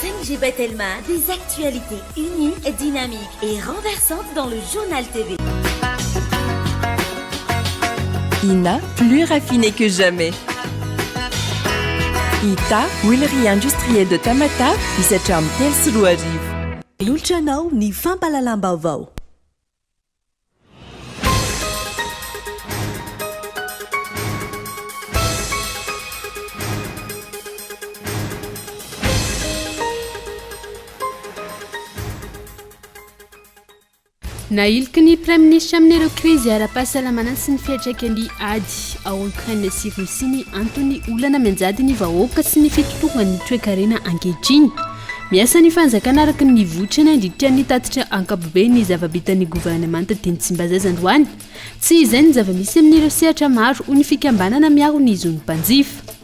chaîne Jibetelma, des actualités uniques, dynamiques et renversantes dans le journal TV. Ina, plus raffinée que jamais. Ita, huilerie industrielle de Tamata, isatram telo roa arivo. Lolotranao ny fampahalalam-baovao. Nailika ny Prime Ministre amin'ireo krizy ara-pahasalamana sy ny fiantraikany ady ao Ukraine sy Russia ny antony olana manjady ny vahoaka sy ny fitotoana ny toe-karena ankehitriny. Miasa ny fanjakana araka ny votrana indritra ny tatitra ankapobeny ny zava-bitan'ny gouvernemanta teny Tsimbazaza androany. Tsy izay ny zava-misy amin'ireo sehatra maro ho ny fikambanana miaro ny izony mpanjifa.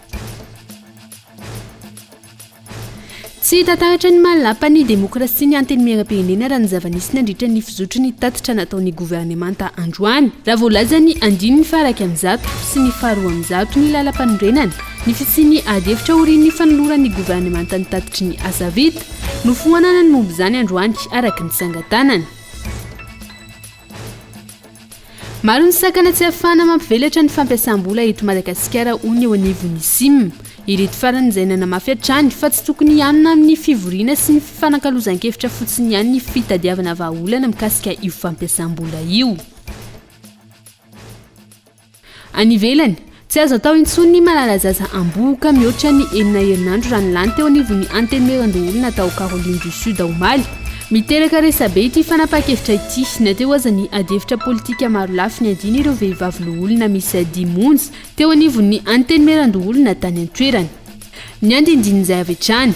Tsy tataratra ny malapa ny demokrasia ny anteny miaram-pirenena raha ny zava-nisy nandritra ny fizotry ny tatitra nataon'ny gouvernemanta androany. Raha voalaza ny andiny ny faraka amin'zato sy ny faharoa amin'zato ny lalam-panorenana, ny fisiany ady efitra orin'ny fanoloran'ny gouvernemanta ny tatitry ny asa vita, no foanana ny momba izany androany araka ny sangatanana. Maro ny sakana tsy ahafahana mampivelatra ny fampiasam-bola eto Madagasikara ho ny eo anivon'ny SIM. Ireto farany izay nanamafy hatrany fa tsy tokony ihanona amin'ny fivoriana sy ny fanakalozan-kevitra fotsiny ihany ny fitadiavana vahaolana mikasika io fampiasam-bola io. Any ivelany, tsy azo atao intsony ny malalazaza amboka mihoatra ny 9 herinandro raha nilany teo anivon'ny anteny meran-doholona tao Caroline du Sud ao Mali. Miteraka resabe ity fanapa-kevitra ity nateo aza ny adefitra politika maro lafy ny adiny ireo vehivavy loholona misy 10 monja teo anivon'ny anteny meran-doholona tany an-toerana. Ny andindin'izay avy hatrany.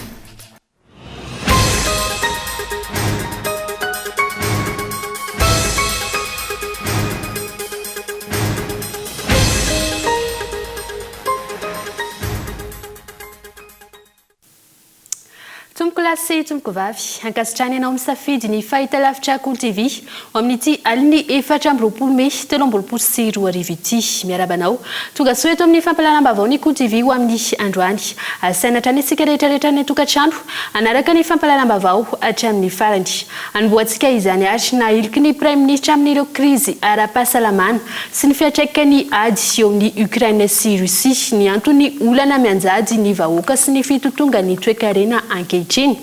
Lasy tomboko vavy ankasitrany ianao misafidy ny fahitalavitra Kolo TV ao amin'ity aliny 4 Mey 2024 ity miarabanao tonga soa eto amin'ny fampahalalam-baovao ny Kolo TV ho amin'ny androany asainatra ny sika rehetrarehetra ny tokantrano anaraka ny fampahalalam-baovao hatramin'ny farany anomboantsika izany ary na iliky ny Prime Ministre amin'ireo krizy ara-pahasalamana sy ny fiantraikany ady eo amin'ny Ukraine sy Russia ny antony olana mianjady ny vahoaka sy ny fitotonga ny toe-karena ankehitriny.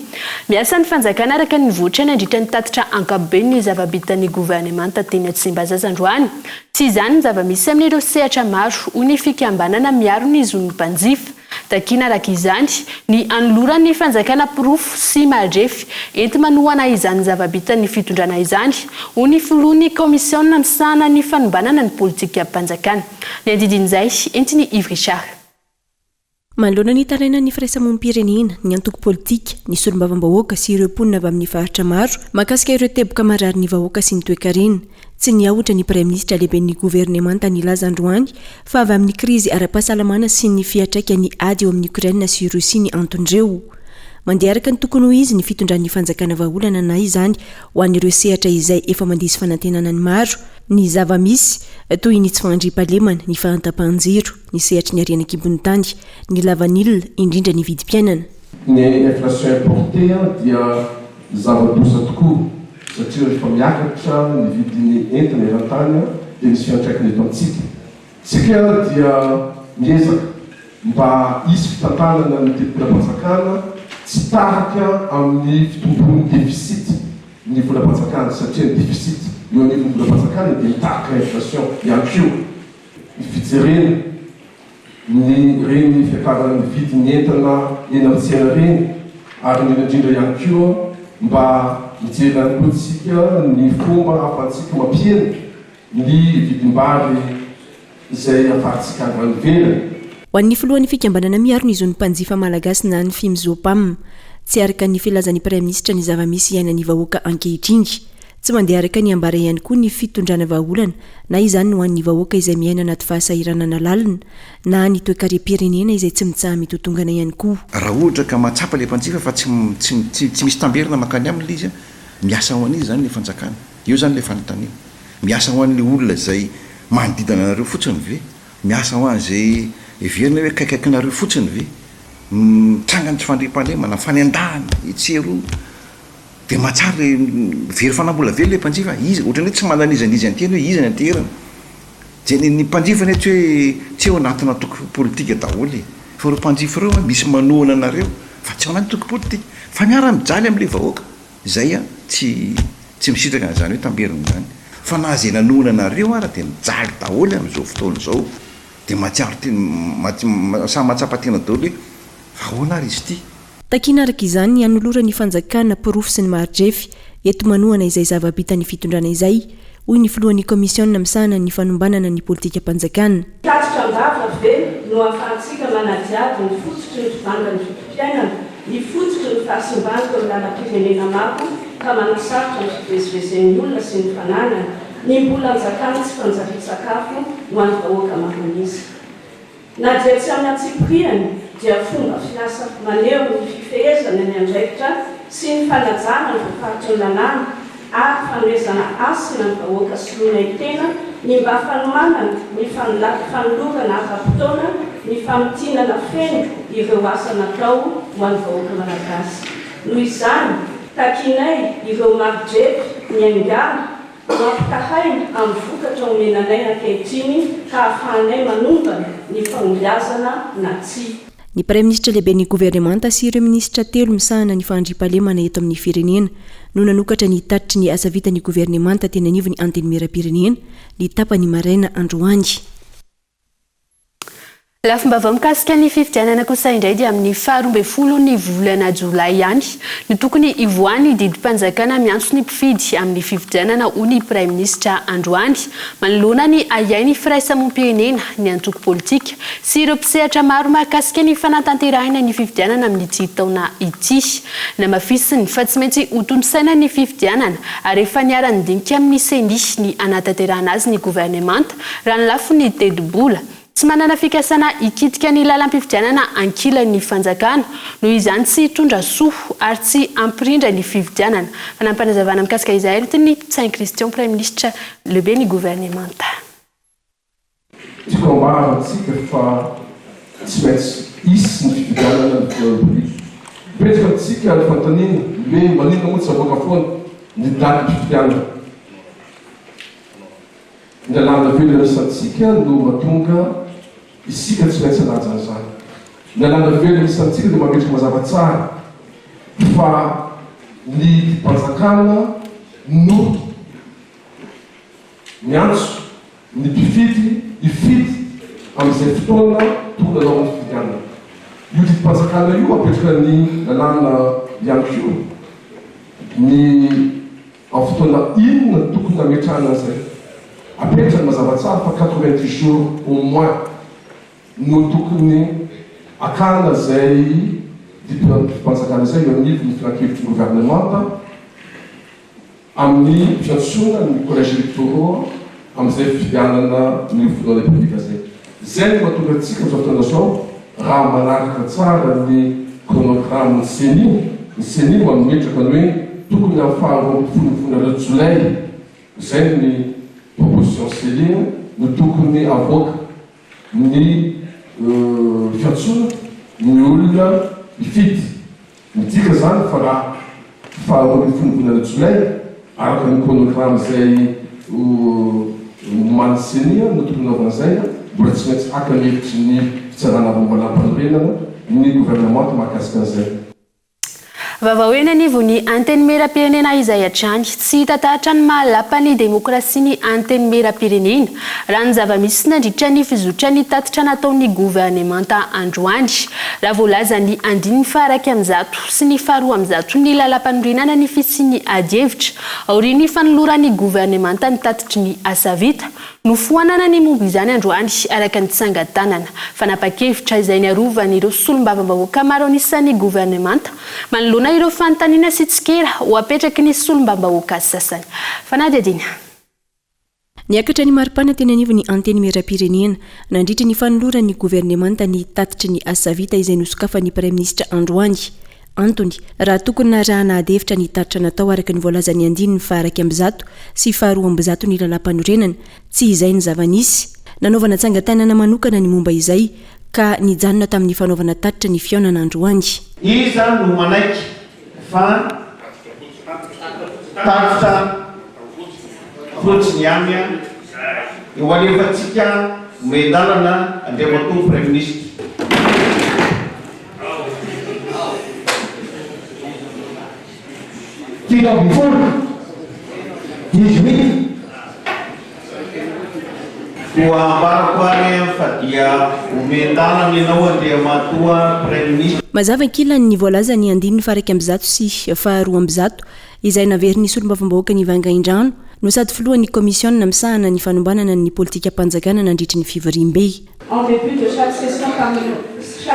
Miasa ny fanjakana araka ny votrana indritra ny tatitra ankapobeny ny zava-bitan'ny gouvernemanta teny Tsimbazaza androany. Tsy izany ny zava-misy amin'ireo sehatra maro ho ny fikambanana miaro ny izony mpanjifa. Takina araka izany ny anoloran'ny fanjakana pirofo sy madrefy enti manohana izany zava-bitan'ny fitondrana izany ho ny filohan'ny komisiona nisahana ny fanombanana ny politika mpanjakana. Ny andidin'izay entiny Yves Richard. Manoloana ny taraina ny firaisamonim-pirenena, ny antoko politika, ny solombavambahoaka sy ireo mponina avy amin'ny faritra maro, makasika ireo teboka marary ny vahoaka sy ny toe-karena. Tsy niahotra ny Prime Ministre lehiben'ny gouvernemanta nilaza androany fa avy amin'ny krizy ara-pahasalamana sy ny fiantraikany ady eo amin'ny Ukraine sy Russia ny antondreo. Mandeha araka ny tokony ho izy ny fitondran'ny fanjakana vahaolana na izany ho an'ireo sehatra izay efa mandisy fanantenana ny maro, ny zava-misy toy ny tsy fandriam-pahalemana, ny fahantam-panjiro, ny sehatry ny ariana-kibon'ny tany, ny lavanilina, indrindra ny vidim-piainana. Ny inflation importée dia zava-doza tokoa satria rehefa miakatra ny vidin'ny entana eran-tany dia misy fiantraikany eto amintsika. Tsika dia miezaka mba hisy fitantanana ny volam-panjakana tsy tahaka amin'ny fitombon'ny deficit ny volam-panjakana satria ny deficit eo anivon'ny volam-panjakana dia mitahaka inflation ihany koa. Fijerena ny reny fiakarana ny vidin'ny entana eny amin'ny tsena reny ary ny indrindra ihany koa mba mijerena koa tsika ny fomba ahafahantsika mampiena ny vidim-bary izay ahafahantsika avy ivelany. Ho an'ny filohan'ny fikambanana miaro ny izony mpanjifa malagasy na ny FIMZOPAM, tsy araka ny filazan'ny Prime Ministre ny zava-misy iainan'ny vahoaka ankehitriny. Tsy mandeha araka ny ambara ihany koa ny fitondrana vahaolana na izany ho an'ny vahoaka izay miaina anaty fahasahiranana lalina na ny toe-karem-pirenena izay tsy mitsaha mitotongana ihany koa. Raha ohatra ka mahatsapa le mpanjifa fa tsy misy tamberina makany aminy izy miasa ho an'izy zany le fanjakana. Io zany le fanontaniana. Miasa ho an'le olona izay manodidina anareo fotsiny ve? Miasa ho an'izay everina hoe kaikaikinareo fotsiny ve? trangany tsy fandriam-pahalemana fanendahana itsero dia mahatsara le very fanambola velo le mpanjifa izy ohatrany hoe tsy mandanizanizy antena hoe izy ny anterana dia ny mpanjifany hoe tsy eo anatina toko politika daholy fa reo mpanjifa ireo misy manohana anareo fa tsy ao anaty toko politika fa miara-mijaly amin'ilay vahoaka izay a tsy misitraka n'izany hoe tamberina izany fa na zay nanohana anareo ara dia mijaly daholy amin'izao fotoana izao dia samy mahatsapa-tena daholy hoe ahoana ary izy ity takina araka izany anolora ny fanjakana porofo sy ny maridrefy eto manohana izay zava-bita ny fitondrana izay hoy ny filohan'ny komisiona misahana ny fanombanana ny politika mpanjakana tatitra andavina ve no ahafahantsika manadiady ny fotsotry ny fivanga ny fitompiainana ny fotsotry ny fahasimbaniko ny lalam-pirenena mako ka manasarotra ny fivezivezen'ny olona sy ny fananana ny mbola njakana tsy fanjaki-sakafo no any vahoaka mahanisy na dia tsy amin'ny antsipriany dia fomba fiasa maneho ny fifehezana ny andraikitra sy ny fanajana ny voafaritry ny lalàna ary fanomezana asina ny vahoaka soloina tena ny mba fanomanana ny fanolorana ara-potoana ny famotinana feno ireo asa natao ho an'ny vahoaka malagasy noho izany takinay ireo maridrefy ny angana mampitahaina amin'ny vokatra omenanay ankehitriny ka ahafahanay manombana ny fagnombiazana na tsy ny praiminisitra lehibe ny governemanta sy ireo minisitra telo misahana ny fandriam-pahalemana eto amin'ny firenena no nanokatra ny tatitry ny asa vita ny governemanta teny anivo ny anteny mera-pirenena ny tapany maraina androany lafomba mikasika ny fifidianana kosa indray dia amin'ny 12 ny volana jolay ihany ny tokony ivoany didim-panjakana miantso ny mpifidy amin'ny fifidianana ho ny praiminisitra androany manoloana ny ayay ny firaisamom-pirenena ny antoko politika sy ireo mpisehatra maro mahakasika ny fanatanterahina ny fifidianana amin'ny tsy taona ity na mafisiny fa tsy maintsy hotontosaina ny fifidianana ary efa niara-nidinika amin'ny sendi ny anatanterahana azy ny governemanta raha ny lafo ny tedibola tsy manana fikasana ikitika ny lalam-pifidianana ankilan'ny fanjakana noho izany tsy hitondra soa ary tsy ampirindra ny fifidianana fa nampanazavana mikasika izay ny Saint Christian Prime Ministre lehibe ny governemanta tikoambarantsika fa tsy maintsy isy ny fifidianana ny politika betsaka antsika ny fantanina hoe maninona moa tsy avoaka foana ny daty fifidianana ny lalàna velona misantsika no mahatonga isika tsy maintsy anajana zany ny lalàna velona misantsika dia mametraka mazava tsara fa ny mpanjakana no miantso ny mpifidy ifidy amin'izay fotoana tonga anao amin'ny fifidianana io didim-panjakana io apetraka ny lalàna ihany kio ny amin'ny fotoana inona tokony ametrahana zay apetrany mazava tsara fa 90 jours au moins no tokony akana zay didim-panjakana zay eo amin'ny ny firan-kevitry ny gouvernemanta amin'ny fiantsona ny collège électoraux amin'izay fifidianana ny voalohan'ny republika zay no mahatonga antsika amin'izao fotoana zao raha manaraka tsara ny chronogramme ny seni manometraka ny hoe tokony amin'ny faharoapolo jolay zay ny proposition selina no tokony avoaka ny fiantsona ny olona ifidy midika zany fa raha faharoapolo jolay araka ny chronogramme zay nomany senia no tokony naovan'izay mbola tsy maintsy akanevitry ny fitsarana mombalam-panorenana ny gouvernemanta mahakasika an'izay Vaovao eny anivo ny anteny mera-pirenena izay hatrany tsy hitatahatra ny mahalapa ny demokrasia ny anteny mera-pirenena raha ny zava-misy nandritra ny fizotra ny tatitra nataon'ny governemanta androany raha voalaza ny andiny faharaiky am'zato sy ny faharoa am'zato ny lalam-panorenana ny fisiany adievitra aorian'ny fanoloran'ny governemanta ny tatitry ny asa vita no foanana ny momba izany androany araka ny tsangatanana fanapa-kevitra izay ny arovan'ireo solombavam-bahoaka maro anisan'ny governemanta manoloana ireo fanontaniana sy tsikera ho apetraky ny solombavam-bahoaka sasany fanadidina niakatra ny maripana teny anivo ny anteny mera-pirenena nandritra ny fanoloran'ny governemanta ny tatitry ny asa vita izay nosokafan'ny praiminisitra androany Antony raha tokony narahana adevitra ny tatitra natao araka ny voalazany andiny ny faharaiky ambizato sy faharoa ambizato ny lalam-panorenana tsy izay ny zava-nisy nanaovana tsangatanana manokana ny momba izay ka nijanona tamin'ny fanaovana tatitra ny fiaonana androany. Iza no manaiky fa tatitra fotsiny ihany eo alefantsika medalana Andriamatoa Premier Ministre. Mazava ankilany ny voalaza ny 9 sy 12 izay naveriny solombavam-bahoaka ny vangaindrano no sady filohan'ny komisiona misahana ny fanombanana ny politika panjakana nandritry ny fivoriam-be. En début de chaque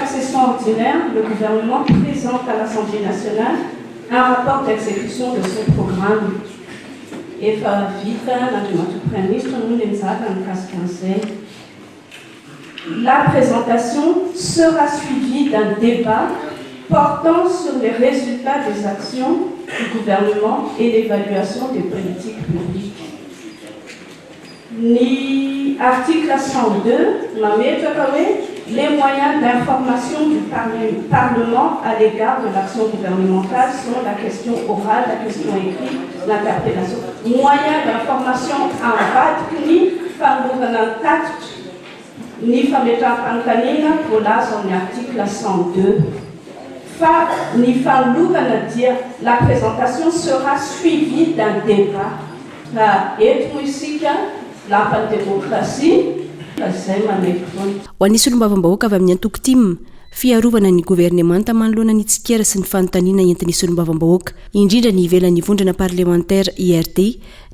session ordinaire, le gouvernement présente à l'Assemblée nationale un rapport d'exécution de son programme. Efa vita n'Andriamatoa Premier Ministre no nenzaka mikasika an'izay. La présentation sera suivie d'un débat portant sur les résultats des actions du gouvernement et l'évaluation des politiques publiques. Ni article 102, les moyens d'information du Parlement à l'égard de l'action gouvernementale sont la question orale, la question écrite, l'interpellation. Moyens d'information en bas ni ni fametrapankanina voilà son article 102. Ni dire la présentation sera suivie d'un débat. La démocratie, ho anisy olombavambahoaka avy amin'ny antoko tim fiarovana ny gouvernemanta manoloana ny tsikera sy ny fanontaniana entin'isy olombavambahoaka indrindra ny ivelan'ny vondrana parlementaire IRD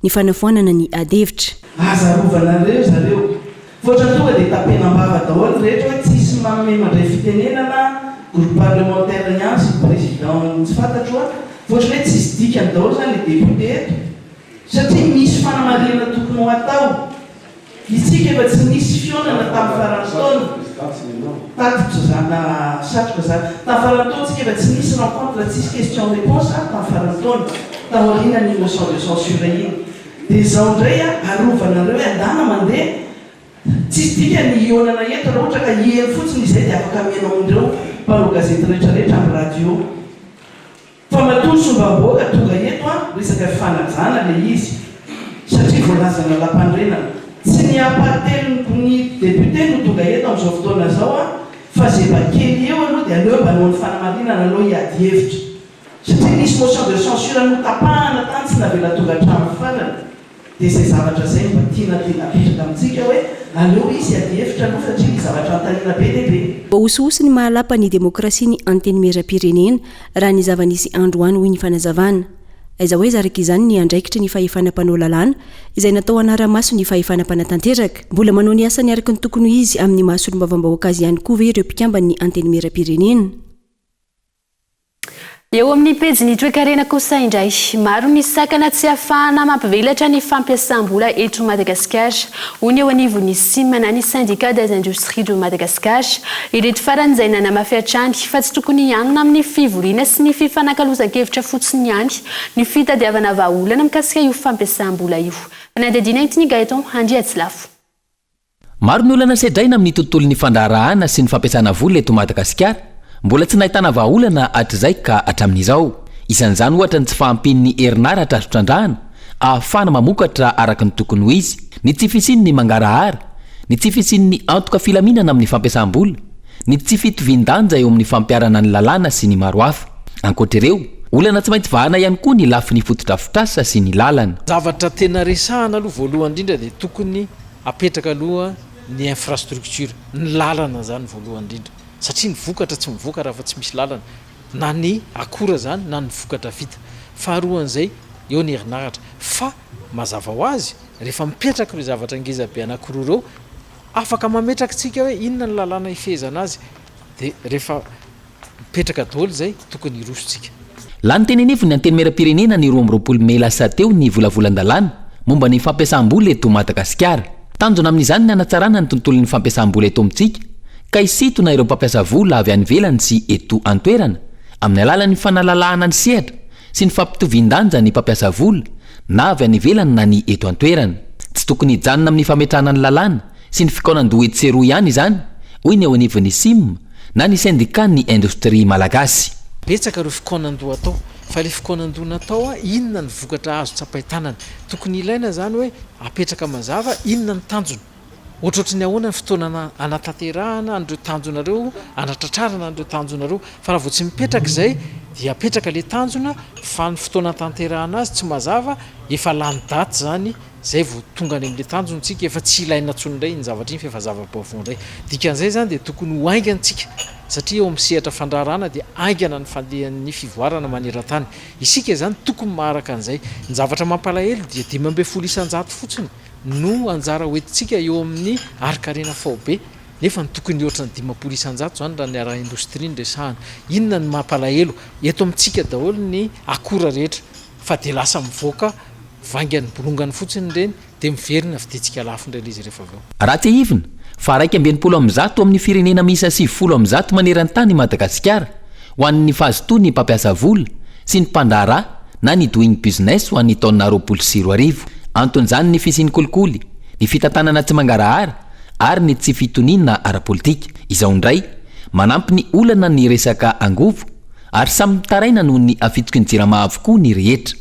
ny fanafoanana ny adevitra. Azarovana zareo fotra tonga dia tapenambava daholo rehetra hoe tsisy manome mandray fitenenana groupe parlementaire ihany sy président tsy fantatro a fotra hoe tsisy dikany daholo zany le député eto satria misy fanamarena tokony ho atao. Isika efa tsy nisy fionana tamin'ny farantaona tatitra zana satroka zany tamin'ny farantaona tsika efa tsy nisy rencontre tsisy question réponse tamin'ny farantaona taoriana ny motion de censure iny dia izao indray arovana reo andana mandeha tsisy dika ny ionana eto raha ohatra ka hieny fotsiny izay dia afaka mianao amindreo mpanao gazety rehetrarehetra amin'ny radio fa matoy sombamboaka tonga eto resaka fifanajana le izy satria voalazana lampandrenana tsy ny apatelonko ny député no tonga eto amin'izao fotoana zao fa zay bakely eo aloha dia aleo mba nao ny fanamarinana aloha hiady hevitra satria nisy motion de censure no tapahana tany tsy navela tonga hatramin'ny farany dia zay zavatra zay mba tiana tena apetraka amintsika hoe aleo izy hiady hevitra aloha satria ny zavatra antaniana be lehibe. Mba hosihosy ny mahalapa ny demokrasia ny antenimera-pirenena raha ny zava-nisy androany hoy ny fanazavana. Aiza hoe zaraka izany ny andraikitra ny fahefanam-panao lalàna izay natao anara-maso ny fahefanam-panatanteraka. Mbola manao ny asany araka ny tokony izy amin'ny mahasolombavambahoaka azy ihany koa ve ireo mpikambany ny antenimera-pirenena. Eo amin'ny pejy ny toekarena kosa indray maro ny sakana tsy ahafahana mampivelatra ny fampiasam-bola eto Madagasikara hoy eo anivon'ny simana ny syndicat des industries de Madagascar ireto faran'izay nanamafy hatrany fa tsy tokony hianona amin'ny fivoriana sy ny fifanankalozan-kevitra fotsiny ihany ny fitadiavana vahaolana mikasika io fampiasam-bola io. Fanadidina ity ny Gaeton Andriatsilafo. Maro ny olana sedraina amin'ny tontolon'ny fandraharahana sy ny fampiasana vola eto Madagasikara. Mbola tsy nahitana vahaolana hatr'izay ka hatramin'izao. Isan'izany ohatra ny tsy fahampian'ny herinaratra azo trandrahana ahafahana mamokatra araka ny tokony ho izy, ny tsy fisian'ny mangarahara, ny tsy fisian'ny antoka filaminana amin'ny fampiasam-bola, ny tsy fitovian-danja eo amin'ny fampiarana ny lalàna sy ny maro hafa. Ankoatr'ireo, olana tsy maintsy vahana ihany koa ny lafin'ny fotodrafitrasa sy ny lalana. Zavatra tena resahana aloha voalohany indrindra dia tokony apetraka aloha ny infrastructure, ny lalana zany voalohany indrindra. Satria ny vokatra tsy mivoaka raha fa tsy misy lalana, na ny akora zany na ny vokatra vita. Faharoan'izay eo ny herinaratra fa mazava ho azy rehefa mipetraka ireo zavatra ngezabe anankiroa ireo afaka mametraka tsika hoe inona ny lalàna ifehezana azy dia rehefa mipetraka daholo zay tokony hirosotsika. Lany teny anivony antenimera-pirenena ny 20 Mey lasa teo ny volavolan-dalàna momba ny fampiasam-bola eto Madagasikara. Tanjona amin'izany ny hanatsarana ny tontolon'ny fampiasam-bola eto amintsika ka isitona ireo mpampiasa vola avy any ivelany sy eto an-toerana amin'ny alalan'ny fanalalahana ny sehatra sy ny fampitovian-danja ny mpampiasa vola na avy any ivelany na ny eto an-toerana. Tsy tokony hijanona amin'ny fametrahana ny lalàna sy ny fikaonan-doha etseroa ihany izany hoy ny ao anivon'ny sim na ny syndicat ny indostria malagasy. Betsaka reo fikonan-doha atao fa le fikonan-doha natao inona ny vokatra azo tsapaitanana tokony ilaina zany hoe apetraka mazava inona ny tanjona ohatrohatry ny ahoana ny fotoana anatanterahana an'ireo tanjonareo anatratrarana an'ireo tanjonareo fa raha vao tsy mipetraka izay dia apetraka le tanjona fa ny fotoana tanterahana azy tsy mazava efa lany daty zany zay vao tonga any amin'le tanjontsika efa tsy ilaina ntsony indray ny zavatra iny fa efa zava-baovao indray dikan'izay zany dia tokony ho aingantsika satria eo amin'ny sehatra fandrarana dia aingana ny fandehan'ny fivoarana maneran-tany isika zany tokony maharaka an'izay ny zavatra mampalahelo dia 5% fotsiny no anjara hoentintsika eo amin'ny arikarena faobe nefa ny tokony oatra ny 5% zany raha ny ara indostria ny resahana inona ny mampalahelo eto amintsika daholo ny akora rehetra fa dia lasa mivoaka vaingany bolongany fotsiny ireny dia miverina vidintsika lafo indray izy rehefa aveo raha tsy ivina fa 120% amin'ny firenena misy 70% maneran-tany Madagasikara ho an'ny fahazotoa ny mpampiasa vola sy ny mpandaharaha na ny doing business ho an'ny taona 2024 anton'izany ny fisiany kolikoly ny fitantanana tsy mangarahara ary ny tsy fitoniana ara-politika izao indray manampy ny olana ny resaka angovo ary samy mitaraina noho ny afitoky ny jirama avokoa ny rehetra.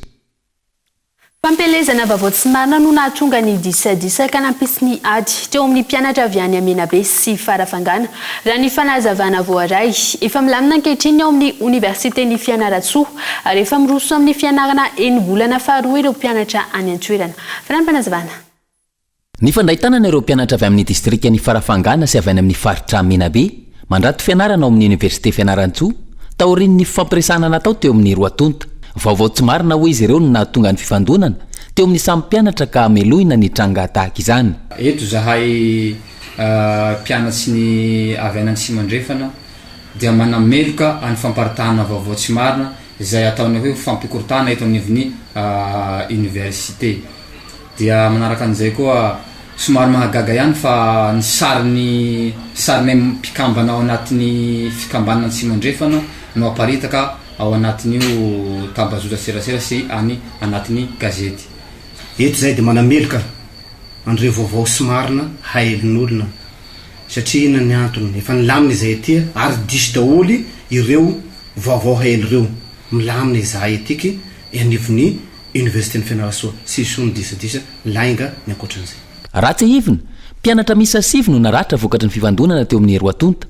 Fampelezana vaovao tsy marina no nahatonga ny disadisaka nampisy ny ady teo amin'ny mpianatra avy any Amenabe sy Farafangana raha ny fanazavana voaray efa milamina ankehitriny ao amin'ny Universitén'ny Fianaratsoa ary efa miroso amin'ny fianarana enimbolana faharoa ireo mpianatra any an-toerana. Fanany fanazavana. Ny fandraitanana ireo mpianatra avy amin'ny distriktan'ny Farafangana sy avy any amin'ny faritra Amenabe mandrato fianarana ao amin'ny Université Fianaratsoa taorian'ny fampiresana natao teo amin'ny Roatonta. Vaovao tsy marina ho izy ireo no nahatonga ny fifandonana teo amin'ny samy mpianatra ka melohina ny tranga tahaka izany. Eto zahay mpianatsy ny avy any Simandrefana dia manameloka any famparitahana vaovao tsy marina izay ataony hoe fampikortana eto anivon'ny université. Dia manaraka an'izay koa somary mahagaga ihany fa ny sariny mpikambana ao anatin'ny fikambanana Simandrefana no aparitaka ao anatin'io tambazotra serasera sy anatin'ny gazety. Eto zay dia manameloka andreo vaovao sy marina hahelin'olona satria inona ny antony efa nilamina izay aty ary diso daholy ireo vaovao haelo ireo milamina izahay etiky anivon'ny Universitén'ny Fianarantsoa sy sony disadisa lainga ny ankoatran'izay. Raha tsy ivina mpianatra misa 7 no naratra vokatry ny fivandonana teo amin'ny Roatonta.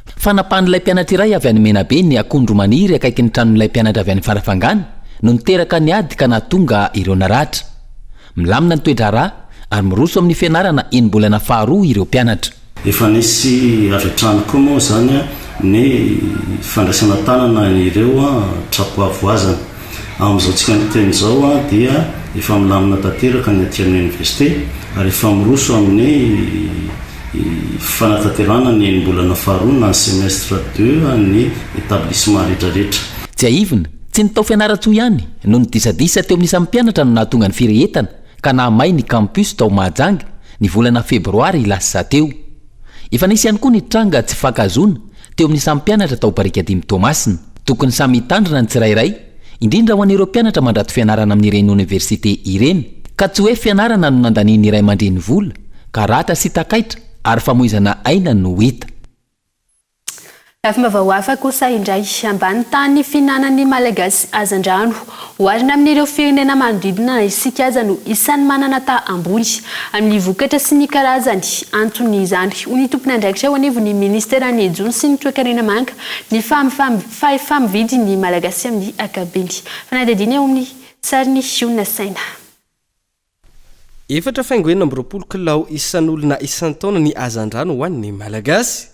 Fanapahan'ilay mpianatra iray avy any Menabe ny akondro maniry akaiky ny tranon'ilay mpianatra avy any Farafangana no niteraka ny ady ka nahatonga ireo naratra. Milamina ny toedrarà ary miroso amin'ny fianarana enimbolana faharoa ireo mpianatra. Efa nisy avitrano koa moa zany ny fandraisana tanana ireo trapoavoazana amin'izao tsika ny teny izao dia efa milamina tanteraka ny aty amin'ny université ary efa miroso amin'ny fanatanterana ny enimbolana faharoa na ny semestre 2 ny établissement rehetrarehetra. Tsy aivina tsy nitao fianaratsoa ihany no ny disadisa teo amin'ny samy mpianatra no nahatonga ny firehetana ka nahamay ny campus tao Mahajanga ny volana febroary lasa teo. Efa nisy ihany koa ny tranga tsy fakazona teo amin'ny samy mpianatra tao Barikadimy Tomasina. Tokony samy hitandrina ny tsirairay indrindra ho an'ireo mpianatra mandrato fianarana amin'ireny université ireny ka tsy hoe fianarana no nandaniany iray mandreny vola karata sy takaitra ary famoizana aina no hita. Lafimba vaoafa kosa indray ambany tany finanan'ny Malagasy azandrano hoarina amin'ireo firenena manodidina isika aza no isan'ny manana tahamboly amin'ny vokatra sy ny karazany antony izany ny tompony andraikitra ho anivon'ny ministera ny ejony sy ny toe-karena manga ny famividy ny Malagasy amin'ny akabeny. Fanadidiny ao amin'ny sariny Fiona Saina. Efatra faingoena amby 20 kilao isan'olona isan-taona ny azandrano ho an'ny Malagasy.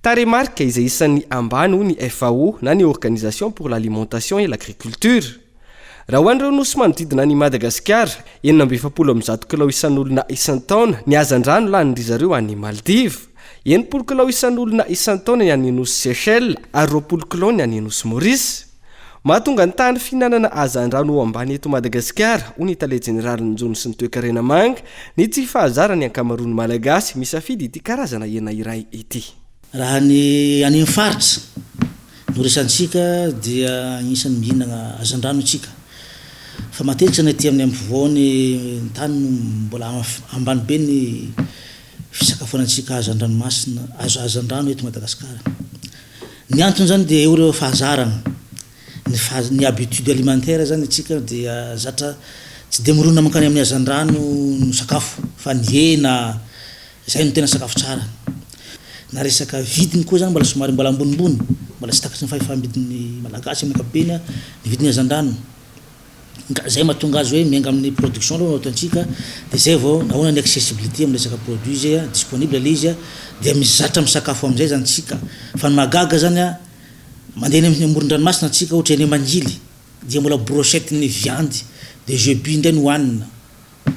Taremarika izay isan'ny ambany ho ny FAO na ny Organisation pour l'Alimentation et l'Agriculture. Raha ho an'ireo nosy manodidina ny Madagasikara 720 kilao isan'olona isan-taona ny azandrano lanindry zareo any Maldives, 90 kilao isan'olona isan-taona ny any nosy Seychelles ary 20 kilao ny any nosy Maurice. Mahatonga ny tany finanana azandrano ho ambany eto Madagasikara ho ny Tale Jeneralin'ny Jony sy ny toe-karena manga ny tsy fahazara ny ankamaroany Malagasy misafidy ity karazana hena iray ity. Raha ny any faritra no resantsika dia isan'ny mihinana azandrano tsika fa matetika ny aty amin'ny ampovoany tany mbola ambany be ny fisakafoanantsika azan-dranomasina azan-drano eto Madagasikara. Ny antony zany dia eo reo fahazarana ny habitude alimentaire zany atsika dia zatra tsy de mirona mankany amin'ny azan-drano sakafo fa ny hena zay no tena sakafo tsara. Na resaka vidiny koa zany mbola somary mbola ambonimbony, mbola tsy takatry ny fahefa-midin'ny malagasy amin'ny ankapobeny ny vidiny azan-drano. Zay mahatonga azy hoe miainga amin'ny production aloha ataontsika dia zay vao nahoana ny accessibilité amin'ny resaka produit zay disponible le izy dia mizatra misakafo amin'izay zany tsika. Fa ny magaga zany mandeha amin'ny amoron-dranomasina tsika ohatra eny Mangily dia mbola brochette ny viandy de jebu indray no hohanina.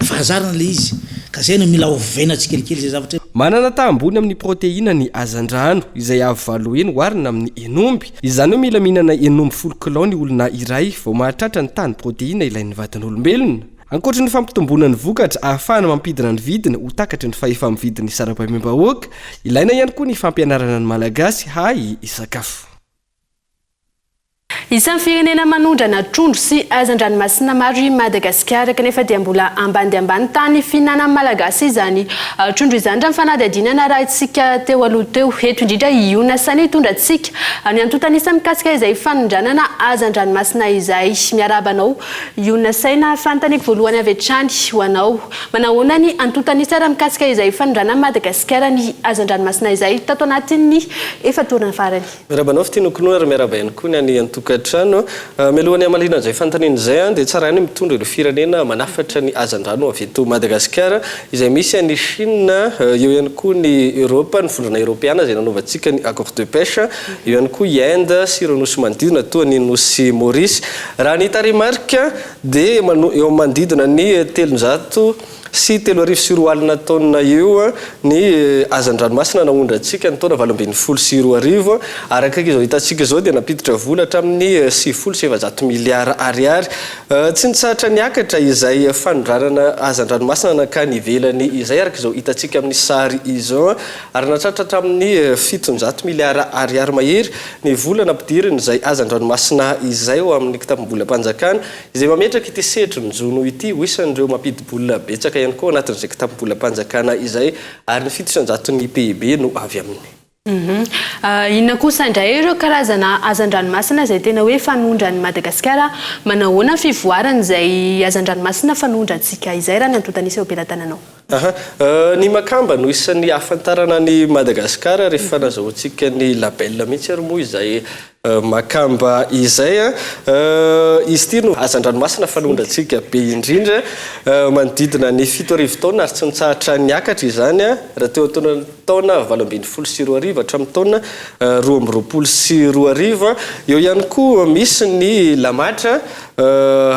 Fahazarana le izy ka zay no mila ovaina tsikelikely zay zavatra. Manana tahambony amin'ny protéine ny azan-drano izay avy valo eny hoarina amin'ny enomby. Izany hoe mila mihinana enomby 10 kilao ny olona iray vao mahatratra ny tany protéine ilain'ny vatan'olombelona. Ankoatra ny fampitomboana ny vokatra ahafahana mampidina ny vidiny ho takatry ny fahefa-mividin'ny sarababem-bahoaka, ilaina ihany koa ny fampianarana ny malagasy hay isakafo. Isan'ny firenena manondrana trondro sy azan-dranomasina maro i Madagasikara kanefa dia mbola ambany dia ambany tany fihinana malagasy izany trondro izany raha fanadihadiana raha isika teo aloha teo eto indrindra iona sany tondratsika ny antotanisa mikasika izay fanondranana azan-dranomasina izay miarabanao iona saina fanontaniako voalohany avy hatrany ho anao manahoana ny antotanisa raha mikasika izay fanondrana Madagasikara ny azan-dranomasina izay tato anatin'ny efa-taona farany. Miarabanao fitinokonoa ary miaraba ihany koa ny any antokatrano melohany amalina izay fanontaniana izay dia tsara ny mitondra ireo firenena manafatra ny azan-drano avy eto Madagasikara izay misy ny Chine, eo ihany koa ny Europe, ny fondrana Europeana izay nanaovantsika ny accord de pêche, eo ihany koa i Inde sy ireo nosy manodidina toa ny nosy Maurice. Raha ny tarimarika dia eo manodidina ny 300 sy 320 taona eo ny azan-dranomasina naondrantsika ny taona 2012 araka izao hitantsika izao dia napiditra vola hatramin'ny 700 miliara ariary. Tsy nitsahatra niakatra izay fanondranana azan-dranomasina nakany ivelany izay araka izao hitantsika amin'ny sary izao ary natratra hatramin'ny 700 miliara ariary mahery ny vola nampidiriny izay azan-dranomasina izay eo amin'ny kitapo-bolam-panjakana izay mametraka ity sehatry ny jono ity ho isan'ireo mampidi-bola betsaka ihany koa anatin'izay kitapo-bolam-panjakana izay ary ny 700 ny PIB no avy aminy. Inona kosa indray ireo karazana azan-dranomasina izay tena hoe fanondrany Madagasikara manahoana fivoarana izay azan-dranomasina fanondrantsika izay raha ny antotanisa eo am-pelantananao? Ny makamba no isan'ny ahafantarana ny Madagasikara rehefa nazahoantsika ny label mihitsy ary moa izay makamba izay izy ity no azan-dranomasina fanondrantsika be indrindra manodidina ny 7 taona ary tsy nitsahatra niakatra izany raha teo taona 2012 hatramin'ny taona 2022. Eo ihany koa misy ny lamatra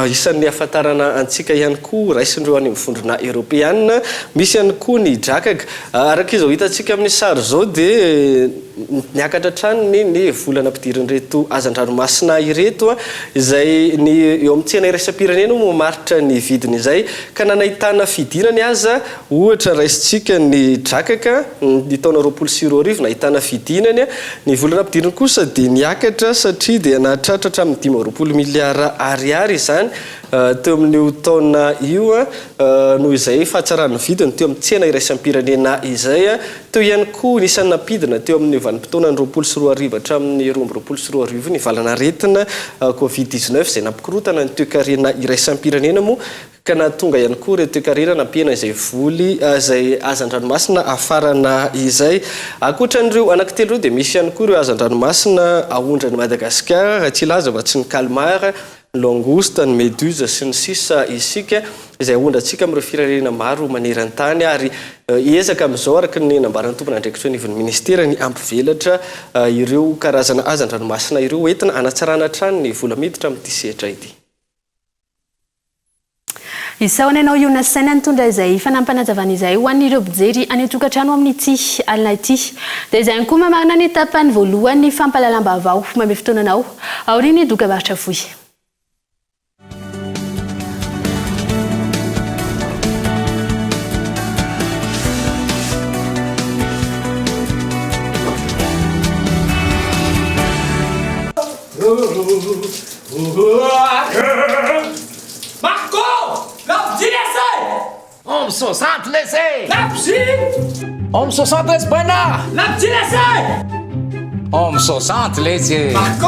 isan'ny ahafantarana antsika ihany koa raisin'ireo any amin'ny fondrona Europeana, misy ihany koa ny drakaka araka izao hitantsika amin'ny sary zao dia niakatra trany ny volana ampidirin'ireto azan-dranomasina ireto izay ny eo amin'ny tsena iraisam-pirenena no mamaritra ny vidiny izay ka nanahitana fidinany aza ohatra raisintsika ny drakaka ny taona 2020 nahitana fidinany ny volana ampidiriny kosa dia niakatra satria dia nahatratra hatramin'ny 520 miliara ariary izany teo amin'io taona io noho izay fahatsarany vidiny teo amin'ny tsena iraisam-pirenena izay teo ihany koa nisan'ny nampidina teo amin'ny vanim-potoana ny 2020 hatramin'ny 2022 ny valanaretina Covid-19 izay nampikorotana ny toe-karena iraisam-pirenena moa ka nahatonga ihany koa ireo toe-karena nampiana izay voly izay azan-dranomasina afarana izay. Ankoatran'ireo anankitelo ireo dia misy ihany koa ireo azan-dranomasina ahondrany Madagasikara tsy laza fa tsy ny calmar, langouste, ny méduse sy ny sisa isika izay ahondrantsika amin'ireo firenena maro maneran-tany ary hiezaka amin'izao araka ny nambarana tompona andraikitra ny ministera ny ampivelatra ireo karazana azan-dranomasina ireo entina anatsarana hatrany ny vola miditra amin'ity sehatra ity. Isaona ianao iona saina nitondra izay fanampanazavana izay ho an'ireo mpijery any an-tokantrano amin'ity alina ity dia izay koa mamarina ny tapany voalohany fampahalalam-baovao mamy fotoananao aoriany dokabarotra voy. Marco! L'ordinateur! On me sent laisser! La piscine! Homme 73 bana! La petit laissez! Homme 60 laissez! Marco!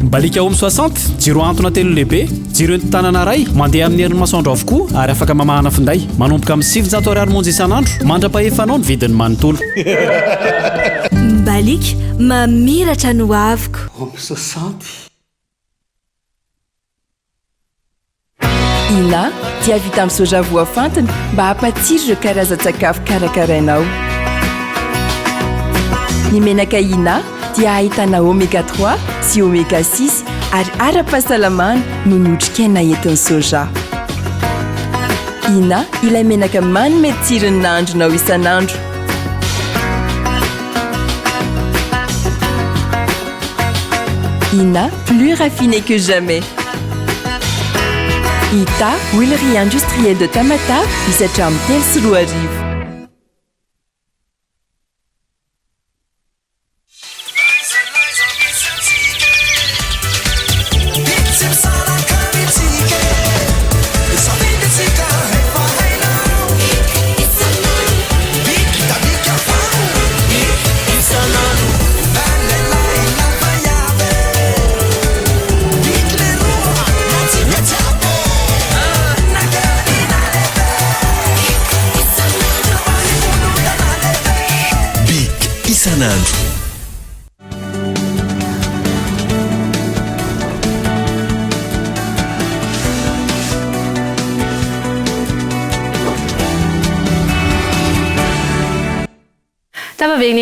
balika homme 60 jiro antona telo lehibe jiro ny tanana ray mandeha amin'ny herin'ny masoandro avokoa ary afaka mamahana finday manomboka amin'ny 700 ariary monja isan'andro mandra-pahefanao ny vidiny manontolo balika mamiratra no aviko homme 60 ina dia vita amin'ny soja voafantina mba hampatsiro ireo karazan-tsakafo karakarainao ny menaka ina dia ahitana oméga 3 sy oméga 6 ary ara-pahasalamana no ny otrikaina entin'ny soja ina ilay menaka manome tsirony nandronao isan'andro ina plus raffiné que jamais ita huilerie industrielle de Tamata misatra amin'ny telo sy roa arivo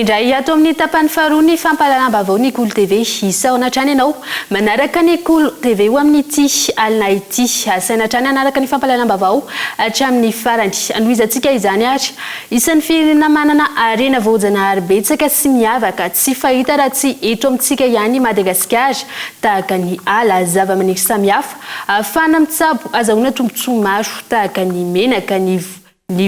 Indray ato amin'ny tapany faharoa ny fampalalam-baovao ny Kolo TV isaona hatrany ianao manaraka ny Kolo TV ho amin'ity alina ity asaina hatrany anaraka ny fampalalam-baovao hatramin'ny farany anohizantsika izany ary isan'ny firenena manana harena voajanahary betsaka sy miavaka tsy fahita raha tsy eto amintsika ihany Madagasikara tahaka ny ala zava-maniry samihafa ahafana mitsabo azahoana tombontsoa maro tahaka ny menaka ny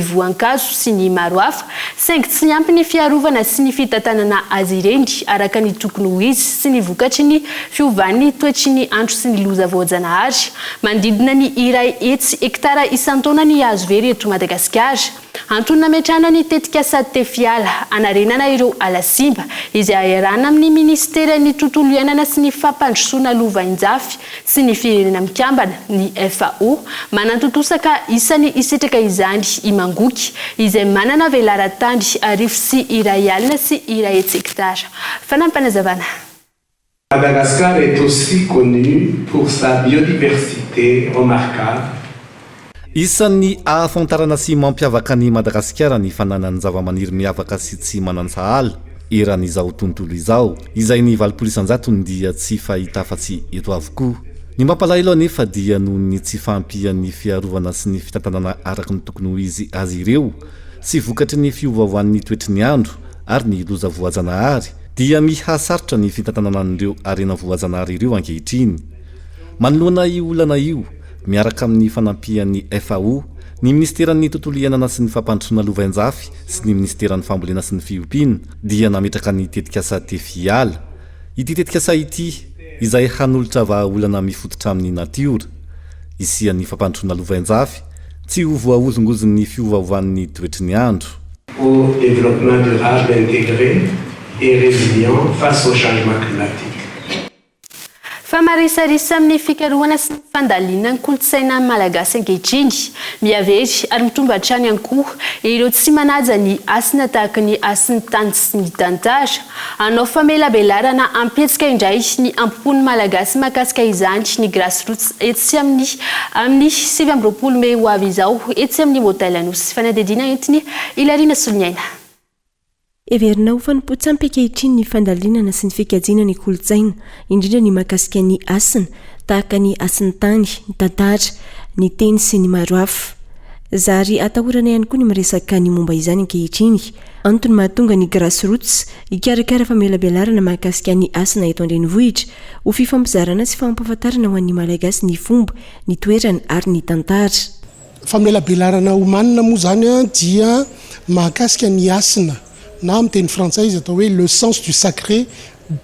voankazo sy ny maro hafa saingy tsy ampy ny fiarovana sy ny fitantanana azy ireny araka ny tokony ho izy sy ny vokatry ny fiovan'ny toetry ny andro sy ny loza voajanahary manodidina ny iray hetsy hektara isan-taona ny hazo very eto Madagasikara antonona metrana ny tetika sady tefiala anarenana ireo alasimba izay aherana amin'ny ministera ny tontolo iainana sy ny fampandrosoana lovainjafy sy ny firenena mikambana ny FAO manantotosaka isan'ny isitraka izany imangoky izay manana velaran-tany arivo sy iray alina sy iray hetsy hektara fanampanazavana. Madagascar est aussi connu pour sa biodiversité remarquable. Isan'ny ahafantarana sy mampiavaka ny Madagasikara ny fananany zava-maniry miavaka sy tsy manansahala eran'izao tontolo izao izay ny 700 dia tsy fahita afa-tsy eto avokoa. Ny mampalahelo anefa dia noho ny tsy fampian'ny fiarovana sy ny fitantanana araka ny tokony ho izy azy ireo sy vokatry ny fiovaovan'ny toetry ny andro ary ny loza voajanahary dia mihasarotra ny fitantanana an'ireo arena voajanahary ireo ankehitriny. Manoloana io olana io miaraka amin'ny fanampian'ny FAO, ny ministeran'ny tontolo iainana sy ny fampandrosoana lovainjafy sy ny ministeran'ny fambolena sy ny fiompiana dia nametraka ny tetikasa tefiala. Ity tetikasa ity izay hanolotra vahaolana mifototra amin'ny natiora isian'ny fampandrosoana lovainjafy tsy ho voahozongozon'ny fiovaovan'ny toetry ny andro. Au développement durable intégré et résilient face au changement climatique. Famarisarisa amin'ny fikarohana sy fandaliana ny kolotsaina malagasy ankehitriny miavery ary mitomba hatrany ankoho ireo tsy manaja ny asina tahaka ny asin'ny tany sy ny tantara anao famelabelarana ampetsika indray ny ampony malagasy makasika izany ny grassroots etsy amin'ny 7 Mey ho avy izao etsy amin'ny hôtel Anosy fanadidina entiny Ilarina Solniaina. Everinao fanompotsy ankehitriny ny fandalinana sy ny fikajina ny kolotsaina indrindra ny makasika ny asina tahaka ny asin'ny tany, ny tantara, ny teny sy ny maro hafa. Zary atahorana ihany koa ny miresaka ny momba izany ankehitriny. Antony mahatonga ny grassroots ikarakara famelabelarana makasika ny asina eto an-drenivohitra ho fifampizarana sy fampahafantarana ho an'ny malagasy ny fomba, ny toerana ary ny tantara. Famelabelarana omanina moa zany dia mahakasika ny asina. Na en français, le sens du sacré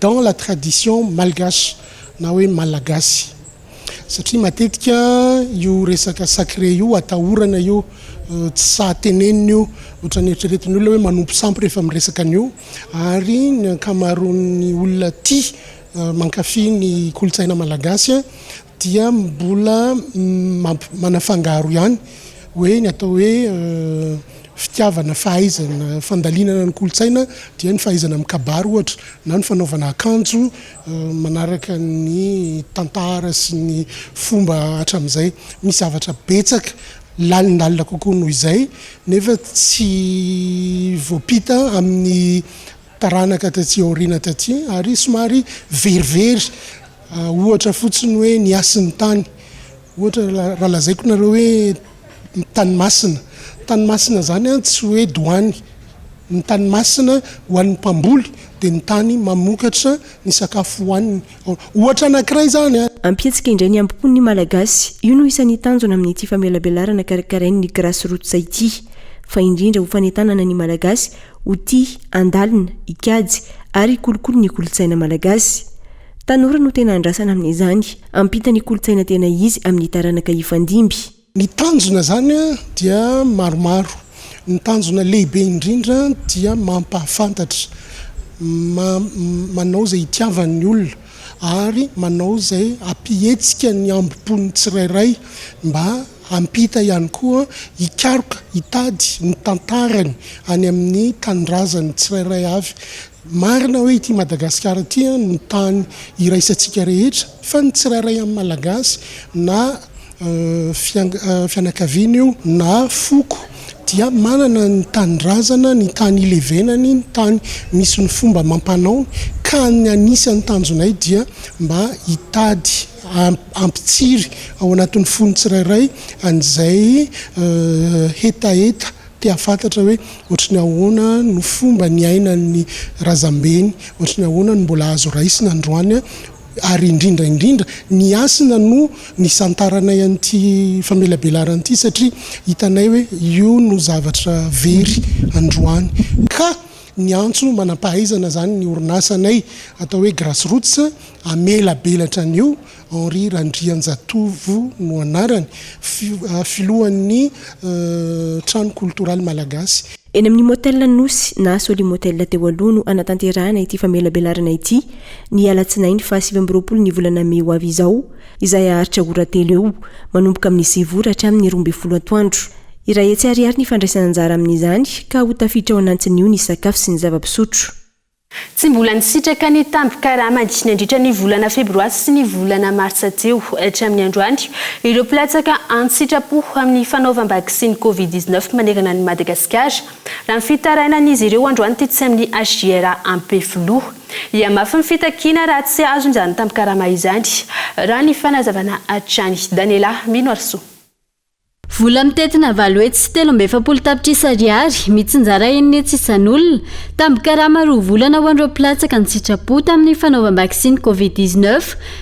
dans la tradition malgache. na hoe malagasy satria matetika io resaka sacré io atahorana io tsy sahatenenina io ohatra ny eritreretin'ny olona hoe manompo sampy rehefa miresaka an'io ary ny ankamaroan'ny olona tia mankafy ny kolotsaina malagasy dia mbola manafangaro ihany hoe ny atao hoe fitiavana fahaizana fandalinana ny kolotsaina dia ny fahaizana mikabary ohatra na ny fanaovana akanjo manaraka ny tantara sy ny fomba hatramin'izay misy zavatra betsaka lalindalina kokoa noho izay nefa tsy voapita amin'ny taranaka taty aoriana taty ary somary verivery ohatra fotsiny hoe ny asin'ny tany ohatra raha lazaiko nareo hoe tanymasina zany tsy hoe doany ny tanymasina ho an'ny mpamboly dia ny tany mamokatra ny sakafo hoaniny ohatra anankiray zany ampietsika indray ny ampopon'ny malagasy io no isan'ny tanjona amin'ity famelabelarana karakarainy ny grassroots ity fa indrindra ho fanentanana ny malagasy ho tia andalina ikajy ary kolokolo ny kolotsaina malagasy tanora no tena andrasana amin'izany ampita ny kolotsaina tena izy amin'ny taranaka ifandimby ny tanjona zany dia maromaro ny tanjona lehibe indrindra dia mampahafantatra manao zay hitiavan'ny olona ary manao zay ampihetsika ny ambopony tsirairay mba ampita ihany koa hikaroka hitady ny tantarany any amin'ny tanindrazany tsirairay avy marina hoe ity Madagasikara ity ny tany iraisantsika rehetra fa ny tsirairay amin'ny malagasy na fianakaviana io na foko dia manana ny tanindrazana ny tany ilevenany ny tany misy ny fomba mampanao ka ny anisan'ny tanjonay dia mba hitady ampitsiry ao anatin'ny fony tsirairay an'izay hetaheta tia fantatra hoe ohatry ny ahoana no fomba ny ainan'ny razambeny ohatry ny ahoana no mbola azo raisina androany ary indrindra ny asina no ny santaranay an'ity famelabelarana ity satria hitanay hoe io no zavatra very androany ka ny antso manampahaizana zany ny orinasanay atao hoe grassroots amelabelatra an'io Henri Randrianjatovo no anarany filohan'ny trano kultural malagasy eny amin'ny motel nosy na soli motel teo aloha no anatanterahana ity famelabelarana ity ny alatsinainy fa 7 ny volana May ho avy izao izay aharitra oratelo eo manomboka amin'ny 9 hatramin'ny 12 atoandro iraha etsy ariary ny fandraisana anjara amin'izany ka ho tafiditra ao anatiny io ny sakafo sy ny zava-pisotro tsy mbola nisitraka ny tambi-karama ny andritra ny volana febroary sy ny volana martsa teo hatramin'ny androany ireo mpilatsaka antsitrapo amin'ny fanaovam-bakisiny Covid-19 manerana ny Madagasikara raha ny fitarainan'izy ireo androany tetsy amin'ny HGR ampefoloha ia mafy ny fitakiana raha tsy azo izany tambi-karama izany raha ny fanazavana Atrany Daniela Minoarso vola mitetina valo hetsy sy 13 tapitrisa ariary mitsinjara eniny tsisan'olona tambi-karama roa volana ho an'ireo mpilatsaka ny sitrapo tamin'ny fanaovam-bakisiny Covid-19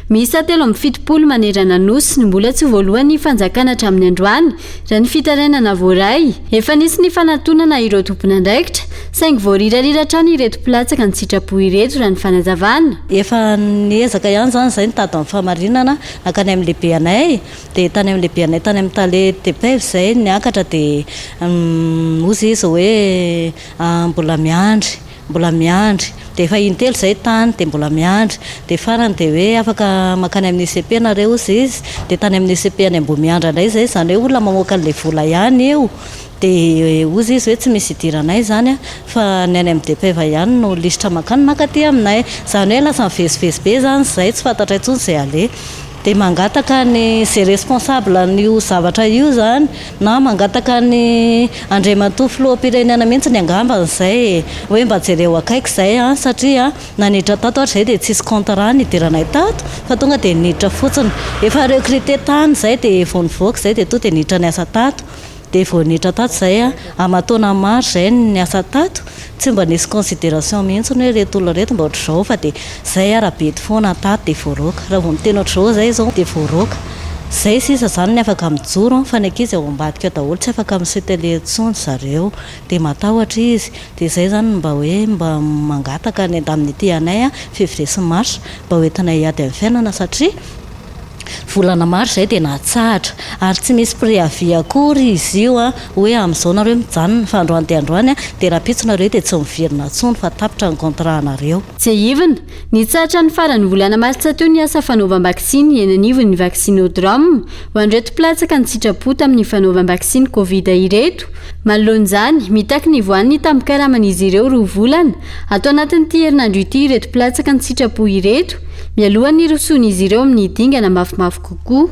miisa 17 manerana nosy ny mbola tsy voalohany fanjakana hatramin'ny androany raha ny fitarainana voaray efa nisy ny fanatonana ireo tompon'andraikitra saingy voarirarira trano ireto mpilatsaka ny sitrapo ireto raha ny fanazavana efa niezaka ihany zany zay nitady amin'ny famarinana nakany amin'ny lehibe anay dia tany amin'ny lehibe anay tany amin'ny tale tepev zay niakatra dia ozy izy hoe mbola miandry dia efa intelo zay tany dia mbola miandry dia farany dia hoe afaka makany amin'ny ECP nareo izy dia tany amin'ny ECP any mbo miandra anay zay zany hoe olona mamoaka an'ilay vola ihany eo dia ozy izy hoe tsy misy idiranay zany fa ny any amin'ny DPV ihany no lisitra makany makaty aminay zany hoe lasa mivezivezy be zany zay tsy fantatra intsony zay ale dia mangataka ny zay responsable n'io zavatra io zany na mangataka ny andriamatoa filoham-pirenena mihitsy ny angambany zay hoe mba jereo akaiky zay satria naniditra tato ary zay dia tsisy contrat nidiranay tato fa tonga dia niditra fotsiny efa recruté tany zay dia vao nivoaka zay dia to dia niditra ny asa tato dia vao niditra tato zay amatona maro zay ny asa tato tsy mba nisy considération mihitsy hoe reto olona reto mba ohatr'izao fa dia zay arabedy foana tato dia voaroaka raha vao miteny ohatr'izao zay zao dia voaroaka zay sisa zany ny afaka mijoro fa ny ankizy ao ambadika daholo tsy afaka misetele tsony zareo dia matahotra izy dia zay zany mba hoe mba mangataka ny andamin'ity anay a février sy mars mba hoentinay ady amin'ny fiainana satria volana maro zay dia natsahatra ary tsy misy préavis akory izy io a hoe amin'izao nareo mijanona fa androany dia androany a dia raha pitsonareo dia tsy miverina tsony fa tapitra ny contratnareo Jeivina nitsahatra ny farany volana martsa teo ny asa fanaovam-baksiny eny anivony ny vaccinodrome ho an'ireto platsaka ny sitrapota amin'ny fanaovam-baksiny covid ireto manoloan'izany mitaky ny voaniny tamikaraman'izy ireo 2 volana atao anatin'ity herinandro ity ireto platsaka ny sitrapo ireto mialohany rosoan'izy ireo amin'ny dingana mafimafy kokoa.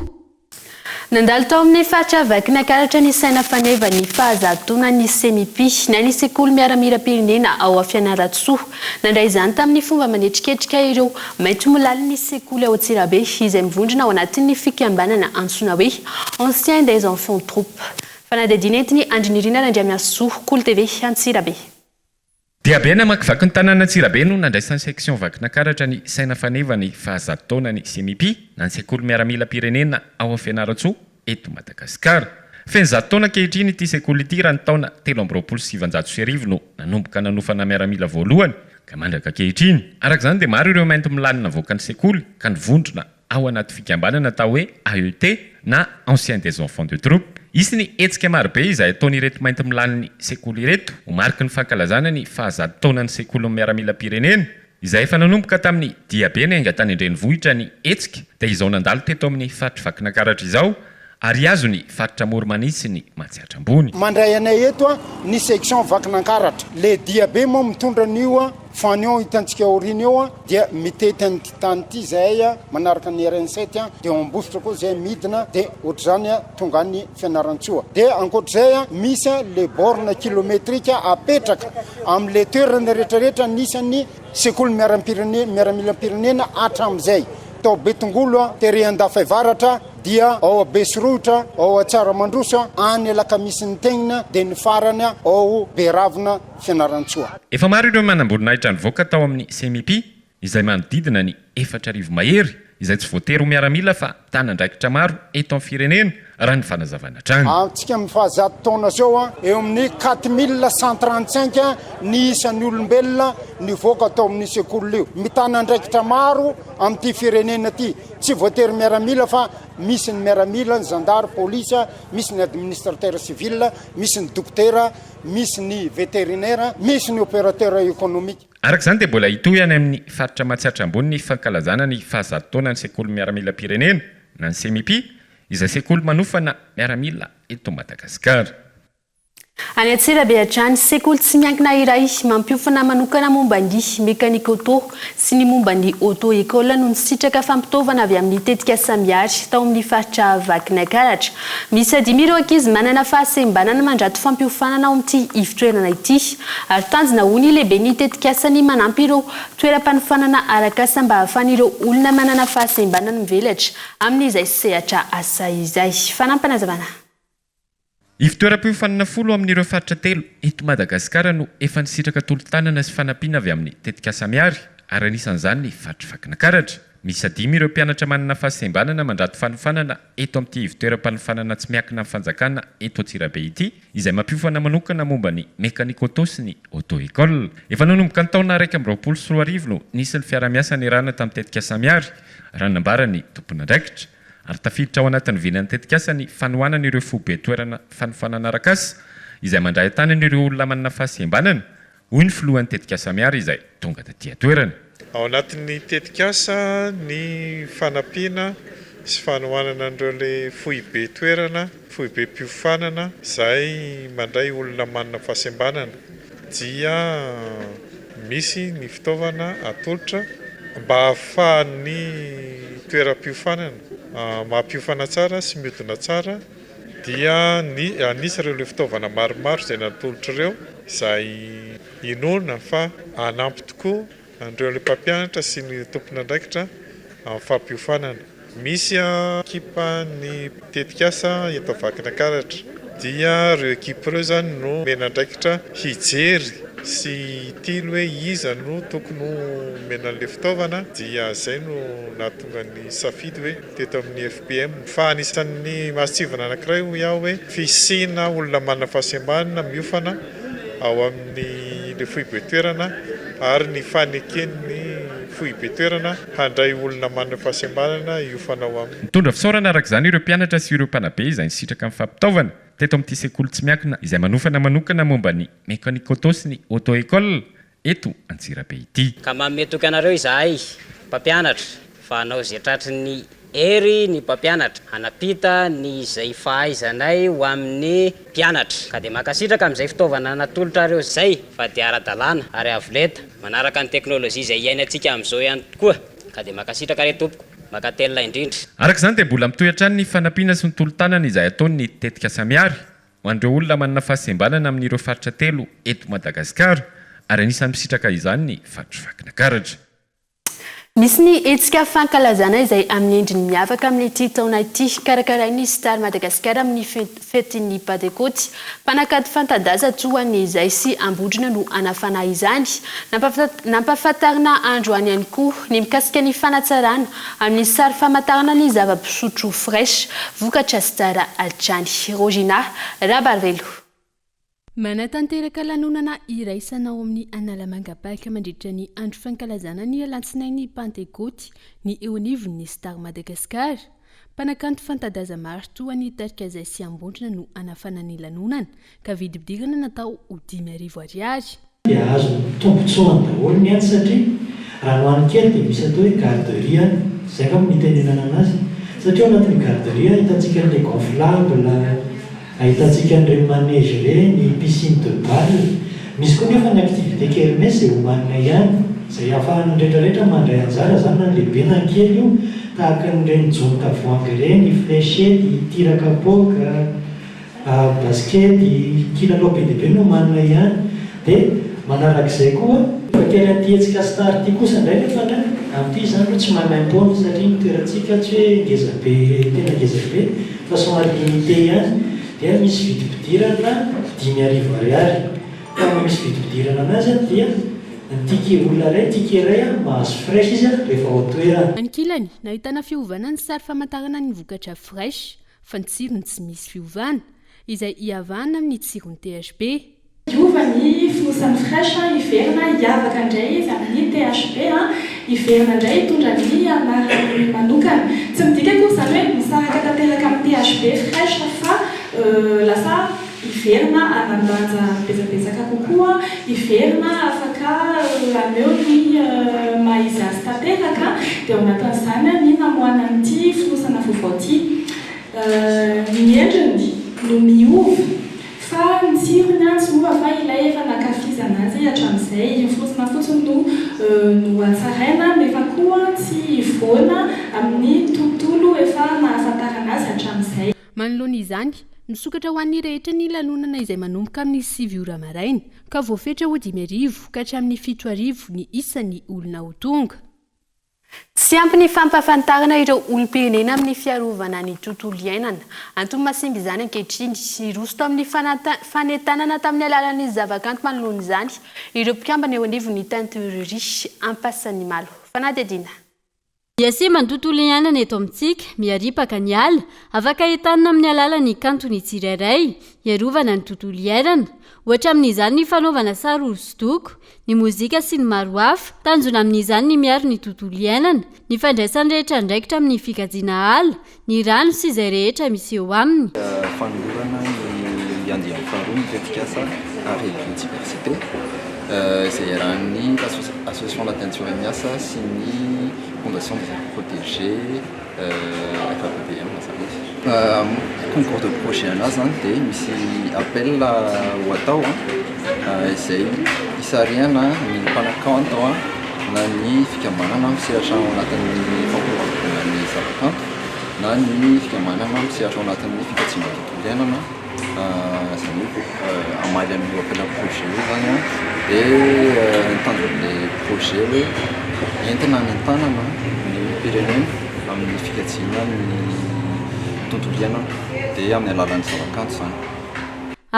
Nandalo tao amin'ny faritra vakin'akaratra ny saina faneva ny fahazatona ny semipi na ny sekoly miaramila-pirenena ao Fianaratsoa nandray izany tamin'ny fomba manetriketrika ireo maitso milaly ny sekoly ao Antsirabe izay mivondrona ao anatin'ny fikambanana antsoina hoe ancien des enfants troupe. Fanadidina entiny Andrinirina Randriamiasoa Kolo TV Antsirabe. Dia be namakivaky ny tanàna Antsirabe no nandraisan'ny section vakin'akaratra ny saina faneva ny fahazatoana ny semipi na ny sekoly miaramila-pirenena ao Fianaratsoa eto Madagasikara. Feny zatoana kehitriny ity sekoly ity raha ny taona 1379 no nanomboka nanofana miaramila voalohany ka mandraka kehitriny. Araka izany dia maro ireo mainty milany navoaka ny sekoly ka nivondrona ao anaty fikambanana atao hoe AET na ancien des enfants de troupe. Isy ny etsika marobe izay ataon'ireto mainty milany ny sekoly ireto ho mariky ny fankalazana ny fahazatoana ny sekoly miaramila-pirenena izay efa nanomboka tamin'ny diabe ny ainga tany Andrenivohitra ny etsika dia izao nandalo teto amin'ny faritra vakin'akaratra izao ary azo ny faritra Moromanitsy ny Matsiatra ambony. Mandray anay eto ny section vakin'akaratra le diabe moa mitondra an'io fanion hitantsika oriny eo dia mitety an'ity tany ity zay manaraka ny RN7 dia ambositra koa zay midina dia ohatr'izany tonga ny Fianarantsoa dia ankoatr'izay misy le borne kilometrika apetraka amin'le toerana rehetrarehetra nisan'ny sekoly miaramila-pirenena hatramin'izay tao Betongolo tery Andafaivaratra dia ao Besorotra ao Tsaramandrosa any Lakamisy tegnina dia ny farany ao Beravina Fianarantsoa. Efa maro ireo manamboninahitra nivoaka tao amin'ny semipi izay manodidina ny 4,000 mahery izay tsy voatery ho miaramila fa tanandraikitra maro eto amin'ny firenena raha ny fanazavana trano. Antsika amin'ny fahazato taona zao eo amin'ny 4135 ny isan'ny olombelona nivoaka tao amin'ny sekoly io. Mitanandraikitra maro amin'ity firenena ity. Tsy voatery miaramila fa misy ny miaramila, ny zandary, polisa, misy ny administrateur civil, misy ny dokotera, misy ny vétérinaire, misy ny opérateur économique. Araka izany dia mbola hitohy any amin'ny faritra Matsiatra ambony ny fankalazana ny fahazatoana ny sekoly miaramila-pirenena na ny semipi izay sekoly manofana miaramila eto Madagasikara. Any Antsirabe hatrany sekoly tsy miankina iray mampiofana manokana momba ny mekanika auto sy ny momba ny auto école no nisitraka fampitaovana avy amin'ny tetika samiary tao amin'ny faritra vakin'akaratra. Misy 10 ireo ankizy manana fahasembanana mandrato fampiofanana ao amin'ity ivotoerana ity ary tanjona hony lehibe ny tetikasany manampy ireo toeram-panofanana arakasa mba hahafan'ireo olona manana fahasembanana mivelatra amin'izay sehatra asa izay. Fanampanazavana. Ivitoeram-piofanana 10 amin'ireo faritra 3 eto Madagasikara no efa nisitraka tolo-tanana sy fanampiana avy amin'ny tetika samiary ary anisan'izany ny faritra vakin'akaratra. Misy 10 ireo mpianatra manana fahasembanana mandrato fanofanana eto amin'ity ivitoeram-panofanana tsy miankina amin'ny fanjakana eto Antsirabe ity izay mampiofana manokana momba ny mekanika auto sy ny auto école. Efa nanomboka ny taona 2024 no nisy ny fiara-miasa nirana tamin'ny tetika samiary raha nambara ny tompon'andraikitra. Ary tafiditra ao anatin'ny vilan'ny tetikasa ny fanohanana ireo fobe toerana fanofanana arakasa izay mandray tanan'ireo olona manana fahasembanana hoy ny filohan'ny tetikasa miary izay tonga taty toerana. Ao anatin'ny tetikasa ny fanampiana sy fanohanana an'ireo le foibe toerana, foibe mpiofanana izay mandray olona manana fahasembanana dia misy ny fitaovana atolotra mba hahafahan'ny toeram-piofanana mampiofana tsara sy mihodina tsara dia anisy ireo le fitaovana maromaro izay natolotra ireo izay inona fa hanampy tokoa andreo le mpampianatra sy ny tompon'andraikitra amin'ny fampiofanana. Misy ekipa ny tetikasa eto vakin'akaratra dia ireo ekipa ireo zany no menandraikitra hijery sy tilo hoe iza no tokony mena an'le fitaovana dia zay no nahatonga ny safidy hoe teto amin'ny FPM fa anisan'ny masivana anankiray iaho hoe fisina olona manana fahasembanana miofana ao amin'ny le foibe toerana ary ny faneken'ny foibe toerana handray olona manana fahasembanana iofana ao aminy. Mitondra fisaorana araka izany ireo mpianatra sy ireo mpanabe izay nisitraka amin'ny fampitaovana teto amin'ity sekoly tsy miakina izay manofana manokana momba ny mécanique-auto sy ny auto-école eto Antsirabe ity. Ka mametoka anareo izahay mpampianatra fa anao zay tratry ny hery ny mpampianatra hanapita ny izay fahaizanay ho amin'ny mpianatra ka dia makasitraka amin'izay fitaovana natolotra areo zay fa dia ara-dalàna ary avoleta manaraka ny teknôlôjia izay iainantsika amin'izao ihany tokoa ka dia makasitraka re tompoko makatelina indrindra. Araka izany dia mbola mitoy ny fanampiana sy ny tolo-tanana izay ataony tetika samiary ho an'ireo olona manana fahasembanana amin'ireo faritra telo eto Madagasikara ary anisan'ny misitraka izany ny faritra Vakinankaratra. Misy ny etsika fankalazana izay amin'ny endriny miavaka amin'ity taona ity karakarain'ny Star Madagasikara amin'ny fetin'ny Pentecote. Mpanakady fanta-daza toany izay sy ambondrina no anafana izany. Nampahafantarina andro any ihany koa ny mikasika ny fanatsarana amin'ny sary famantarana ny zava-pisotro fresh vokatra Star Altrany. Rogina Rabarvelo. Manatanteraka lanonana iraisanao amin'ny Analamangapaka mandritra ny andro fankalazana ny Alatsinainy Pentecote ny eo anivon'ny Star Madagasikara. Mpanakanto fanta-daza maro toa ny tarika izay sy ambondrina no anafana ny lanonana ka vidibidirana natao ho 5,000 ariary. Azo tombontsoa daholo ny antsy satria raha no any kely dia misy atao hoe garderia zay ka mitenenana anazy satria ao anatin'ny garderia hitantsika an'ilay gonflable ahitantsika an'ireny manège ireny piscine de balle misy koa nefa ny activité kermesse izay homanina ihany izay ahafahana rehetrarehetra mandray anjara zany na lehibe na kely io tahaka n'ireny jony tavoahangy ireny flechety tir kapoka baskety kilalao be dia be no homanina ihany dia manarak'izay koa fakely antietsika star ty kosa indray nefa ndray amin'ity zany ro tsy manaim-pony satria nitoerantsika tsy hoe ngezabe tena ngezabe fa somary limité ihany dia misy vidibidirana 5,000 ariary fa misy vidibidirana anazy dia nitike olona ray tike ray mahazo fresh izy rehefa ao toerana. Ankilany nahitana fiovana ny sary famantarana ny vokatra fresh fa ny tsirony tsy misy fiovana izay iavana amin'ny tsirony THB. Diova ny fonosany fresh iverina hiavaka indray izy amin'ny THB iverina indray hitondra ny anarany manokana tsy midika koa izany hoe misaraka tanteraka amin'ny THB fresh fa lasa iverina anandanja betsabetsaka kokoa iverina afaka aneo ny maizy azy tanteraka dia ao anatin'izany ny namoana an'ity fonosana vaovao ity ny endriny no miova fa ny tsirony tsy mova fa ilay efa nakafizana azy hatramin'izay ny fonosana fotsiny no atsaraina nefa koa tsy ivoana amin'ny tontolo efa nahafantarana azy hatramin'izay. Manoloana izany nisokatra ho an'ny rehetra ny lanonana izay manomboka amin'ny 7 ora maraina ka voafetra ho 5,000 ka hatramin'ny 7,000 ny isan'ny olona ho tonga. Tsy ampy ny fampahafantarana ireo olom-pirenena amin'ny fiarovana ny tontolo iainana. Antony masimba izany ankehitriny rosto amin'ny fanentanana tamin'ny alalan'ny zavakanto manoloana izany ireo mpikambana eo anivon'ny teinturerie ampasan'ny malo. Fanadedina. Iasi mandontolo iainana eto amintsika miaripaka ny ala afaka entanina amin'ny alalan'ny kantony tsirairay iarovana ny tontolo iainana ohatra amin'izany ny fanaovana sary hosodoko ny mozika sy ny maro hafa tanjona amin'izany ny miaro ny tontolo iainana ny fandraisany rehetra ndraikitra amin'ny fikajiana ala ny rano sy izay rehetra misy eo aminy. Fanolorana ny andian'ny faharoa ny tetikasa ary biodiversité izay iarahan'ny association la teinture miasa sy ny fondation des arbres protégés FAPDM concours de projet anazy zany dia misy appel ho atao izay hisariana ny mpanakanto na ny fikambanana misehatra ao anatin'ny fampirovana ny zavakanto na ny fikambanana misehatra ao anatin'ny fikajiana tontolo iainana zany hoe amaly amin'ny appel projet io zany dia nitanjon'le projet hoe entina hanentanana ny pirenena amin'ny fikajiana ny tontolo iainana dia amin'ny alalan'ny zavakanto zany.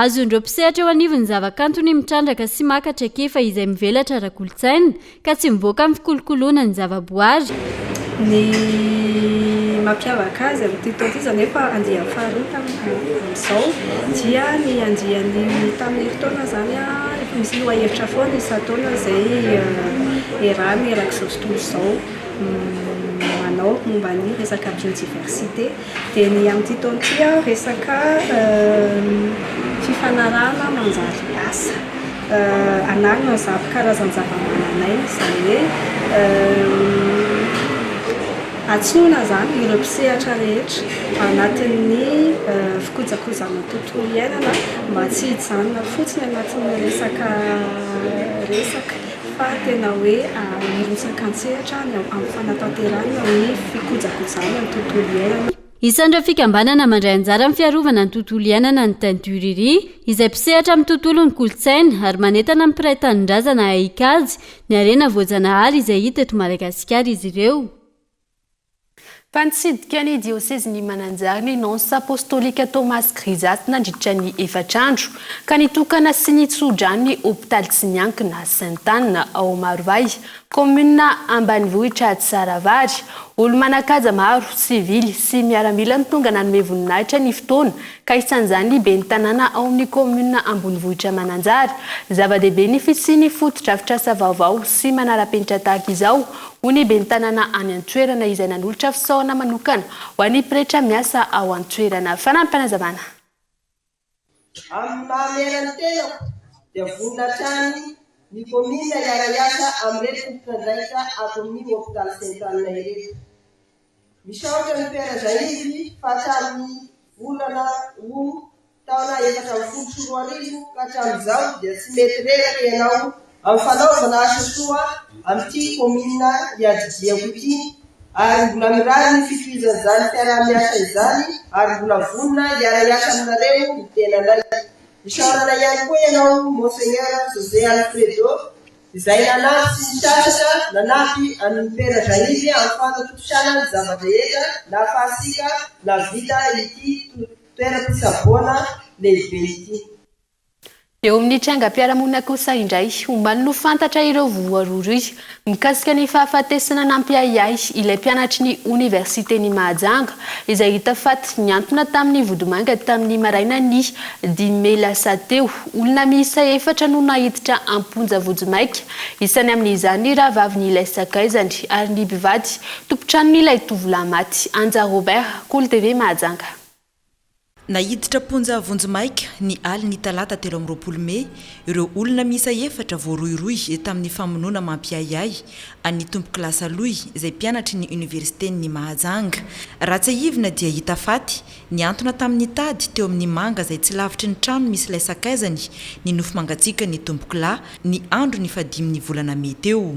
azon'ireo mpisehatra eo anivony zavakanto ny mitrandraka sy makatra kefa izay mivelatra ara-kolotsaina ka tsy mivoaka amin'ny fikolokoloana ny zavaboary. Ny mampiavaka azy amin'ity taona ity zany efa andiany faharoa amin'izao dia ny andiany tamin'ny herintaona zany efa misy lohahevitra foana isan-taona izay erany erak'izao tontolo izao manao momba ny resaka biodiversité dia ny amin'ity taona ity resaka fifanarahana manjary asa anarina karazany zavamananaina izany hoe atsoina zany ireo mpisehatra rehetra anatin'ny fikojakojana tontolo iainana mba tsy hijanona fotsiny anatin'ny resaka fa tena hoe irosaka an-tsehatra amin'ny fanatanterahana ny fikojakojana ny tontolo iainana. Isan'ireo fikambanana mandray anjara amin'ny fiarovana ny tontolo iainana ny tenduriry izay mpisehatra amin'ny tontolo ny kolotsaina ary manentana amin'ny mpiray tanindrazana aikady ny arena voajanahary izay hita eto Madagasikara izy ireo. Fanitsidika ny dioseziny Mananjary ny nonsa apostolika Thomas Grisat nandritra ny efatrandro ka nitokana sy nitsodrano ny hôpitaly tsy miankina Sainte-Anne ao Marovay, commune ambanivohitra Tsaravari. Olo manakaja maro, sivily sy miaramila nitonga nanome voninahitra ny fotoana ka isan'izany ny ben'ny tanàna ao amin'ny commune ambanivohitra Mananjary. Zava-dehibe ny fisiany foto-drafitrasa vaovao sy manara-penitra tahaka izao ho ny ben'ny tanàna any an-toerana izay nanolotra fisaona manokana ho an'ny mpirehetra miasa ao an-toerana. Fanampanazavana. Amin'ny mahamerany tena dia voninahitra ny commune iara-iasa amin'ireto tompon'andraikitra ato amin'ny hôpitaly Sainte-Anne ireto. Misaotra ny pera Zaizy fa hatramin'ny volana taona 2024 ka hatramin'izao dia tsy mety reraka ianao amin'ny fanaovana asa soa amin'ity commune iadidiako ity ary mbola mirary ny fitohizan'izany fiaraha-miasa izany ary mbola vonona iara-iasa aminareo ny tenanay. Misaorana ihany koa ianao Monseigneur José Alfredo izay nanampy sy nitrasatra nanampy amin'ny pera Zaizy amin'ny fanatontosana ny zava-drehetra na fahasika na vita ity toeram-pisaboana lehibe ity. Eo amin'ny trangam-piarahamonina kosa indray ombany no fantatra ireo voarory mikasika ny fahafatesana nampiayay ilay mpianatry ny Universitény Mahajanga izay hita faty niantona tamin'ny Vodimanga tamin'ny maraina ny 10 Mey lasa teo. Olona miisa 4 no nahiditra amponja Vodimaika, isany amin'izany rahavaviny ilay sakaizany ary ny mpivady tompotranon'ilay tovolahy maty. Anja Robert, Kolo TV Mahajanga. Nahiditra ponja Vonjimaika ny aliny talata 13 Mey ireo olona miisa 4 voaroiroy tamin'ny famonoana mampiayay an'ny tompo-kilasa loy izay mpianatry ny Universitény Mahajanga. Ratsaivina dia hita faty niantona tamin'ny tady teo amin'ny manga izay tsy lavitry ny trano misy ilay sakaizany ny nofo mangatsiaka ny tompo-kilà ny andro ny fadiminy volana Mey teo.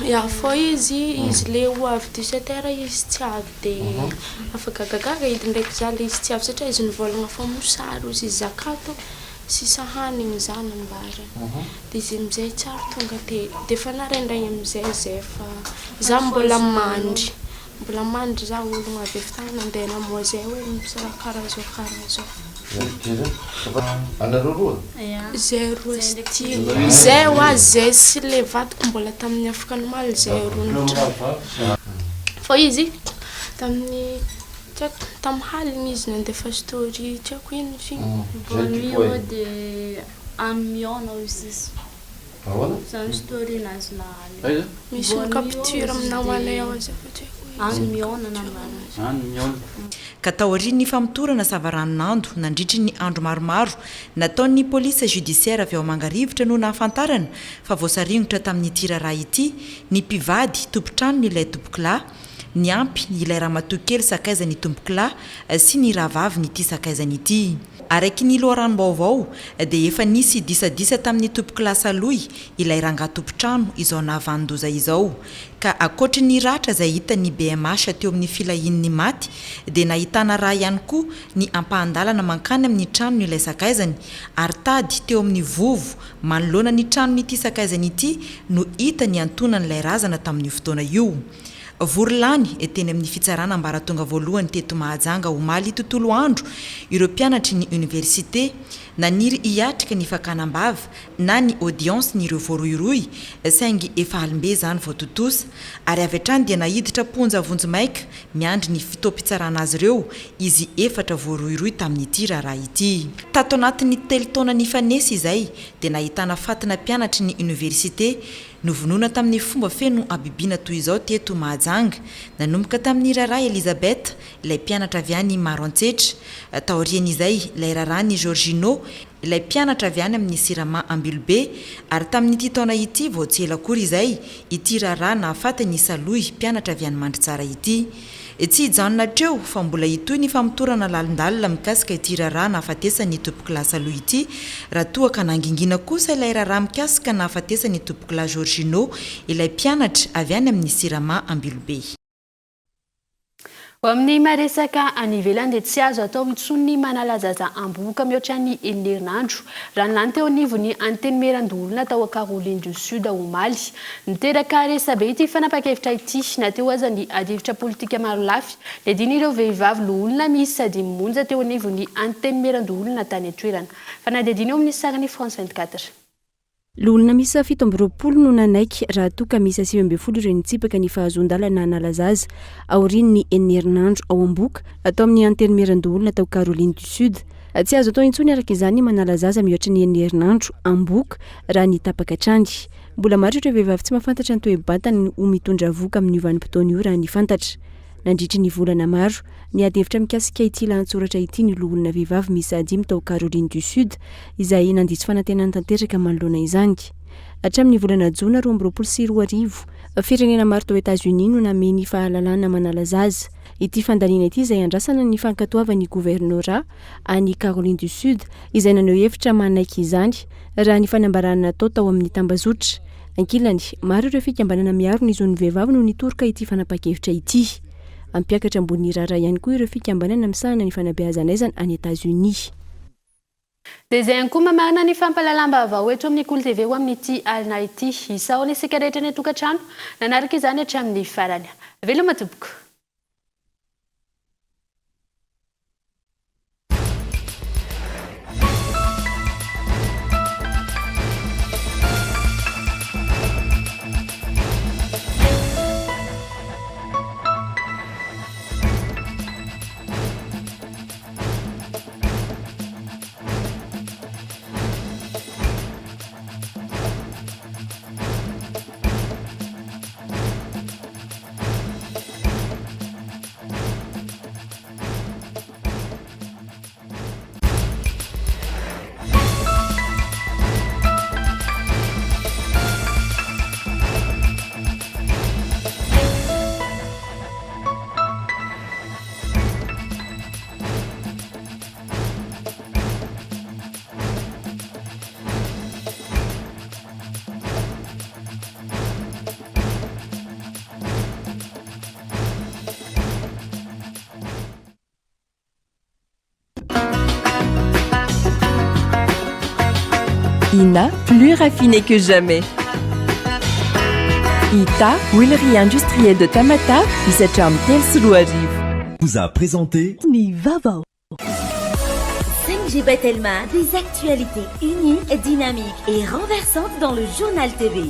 Ja, foi izy le ho avy 17h izy tsy avy dia afaka gagaga hidiny ndraiky zaly izy tsy avy satria izy nivolagna fa mosary izy zakato sy sahanigny zany ambara dia izy amizay tsara tonga dia fa naraindray amizay zay fa za mbola mandry za ologna avy efi-tany nandeha namoa zay hoe misara karaha zao. Zay roa styly zay hoa zay sy le vadiko mbola tamin'ny afaka nomaly zay roa fa izy tamin'ny tamin'ny haliny izy nandefa story tiako ino Bonio de amiona aussi zany story nazy na misy capture amin'amanay ao azy amiona namana ka taorian'ny famitorana savaranonando nandritry ny andro maromaro nataon'ny polisa judiciaire avy ao Mangarivotra no nahafantarana fa voasarinotra tamin'ny tiraraha ity ny mpivady tompotrano ilay tompo-kilà ny ampy ilay ramatokely sakaizany tompo-kilà sy ny rahavaviny ity sakaizany ity. Araiky ny loharano-baovao dia efa nisy disadisa tamin'ny tompo-kilà saloy ilay rangahy tompotrano izao nahavandoza izao ka akoatry ny ratra izay hita ny BMH teo amin'ny filahin'ny maty dia nahitana raha ihany koa ny ampahandalana mankany amin'ny trano ilay sakaizany ary tady teo amin'ny vovo manoloana ny trano ity sakaizany ity no hita ny antonan'ilay razana tamin'ny fotoana io. vorolany teny amin'ny fitsarana ambaratonga voalohany teto mahajanga ho maly tontolo andro ireo mpianatry ny université naniry hiatrika ny fakanambava na ny audience ny ireo voaroiroy saingy efa alimbe zany voatotosa ary avy hatrany dia nahiditra ponja vonjomaika miandry ny fitoam-pitsarana azy ireo izy efatra voaroiroy tamin'ity raharaha ity tato anatin'ny telotona ny fanesy izay dia nahitana fatina mpianatry ny université novonona tamin'ny fomba feno abibina toy izao teto mahajanga nanomboka tamin'ny raharaha Elizabeth ilay mpianatra avy any maro antsetra taorian'izay ilay raharaha Georgino ilay mpianatra avy any amin'ny Sirama Ambilobe ary tamin'ity taona ity vao tsy ela akory izay ity raharaha nahafatany Saloy mpianatra avy any Mandritsara ity tsy hijanona treo fa mbola itoy ny famotorana lalindalina mikasika ity raharaha nahafatesany tompokilasy aloha ity raha toa ka nangingina kosa ilay raharaha mikasika nahafatesany tompokilasy Georgino ilay mpianatra avy any amin'ny Sirama Ambilobe. Ho amin'ny maresaka any ivelany dia tsy azo atao intsony manalazaza amboka mihoatra ny herinandro raha nilany teo anivony antenimieran-dolona tao Caroline du Sud omaly niteraka resabe ity fanapa-kevitra ity na teo aza ny adivitra politika maro lafy dia din'ireo vehivavy loholona misy sady monja teo anivony antenimieran-dolona tany an-toerana fanadidiny eo amin'ny sarany France 24. Lolona misy 7 no nanaiky raha toka misy 8 ireny tsipaka ny fahazon-dalana nalazaza aoriny ny herinandro ao amboka atao amin'ny antenimieran-dolona tao Caroline du Sud. Tsy azo atao intsony araka izany manalazaza mihoatra ny herinandro amboka raha ny tapaka trany. Mbola maro ireo vehivavy tsy mahafantatra ny toe-batany ho mitondra voka amin'ny vanim-potoana io raha ny fantatra. Nandritra ny volana maro ny adevitra mikasika ity lahatsoratra ity ny lolona vehivavy misy 5 tao Caroline du Sud izay nandisy fanantenana tanteraka manoloana izany. Hatramin'ny volana Jona 2024 firenena maro tao États-Unis no nameny fahalalana manalazaza. Ity fandaniana ity izay andrasana ny fankatoavan'ny gouvernorat any Caroline du Sud izay naneo hevitra manaiky izany raha ny fanambarana natao tao amin'ny tambazotra. Ankilany maro ireo fikambanana miaro ny zon'ny vehivavy no nitoroka ity fanapa-kevitra ity. Ampiakatra ambony raharaha ihany koa ireo fikambanana misahana ny fanabeazanaizana any États-Unis. Dia izay ihany koa mamarina ny fampalalam-baovao eto amin'ny Kolo TV ho amin'ity alina ity isaony isika rehetra ny tokantrano nanaraka izany hatramin'ny farany. Veloma tompoko. Ina, plus raffiné que jamais. Ita, huilerie industrielle de Tamata, Isacham Telsulu arrive. Vous a présenté Ni Vaovao. 5G Batelma, des actualités uniques, dynamiques et renversantes dans le journal TV.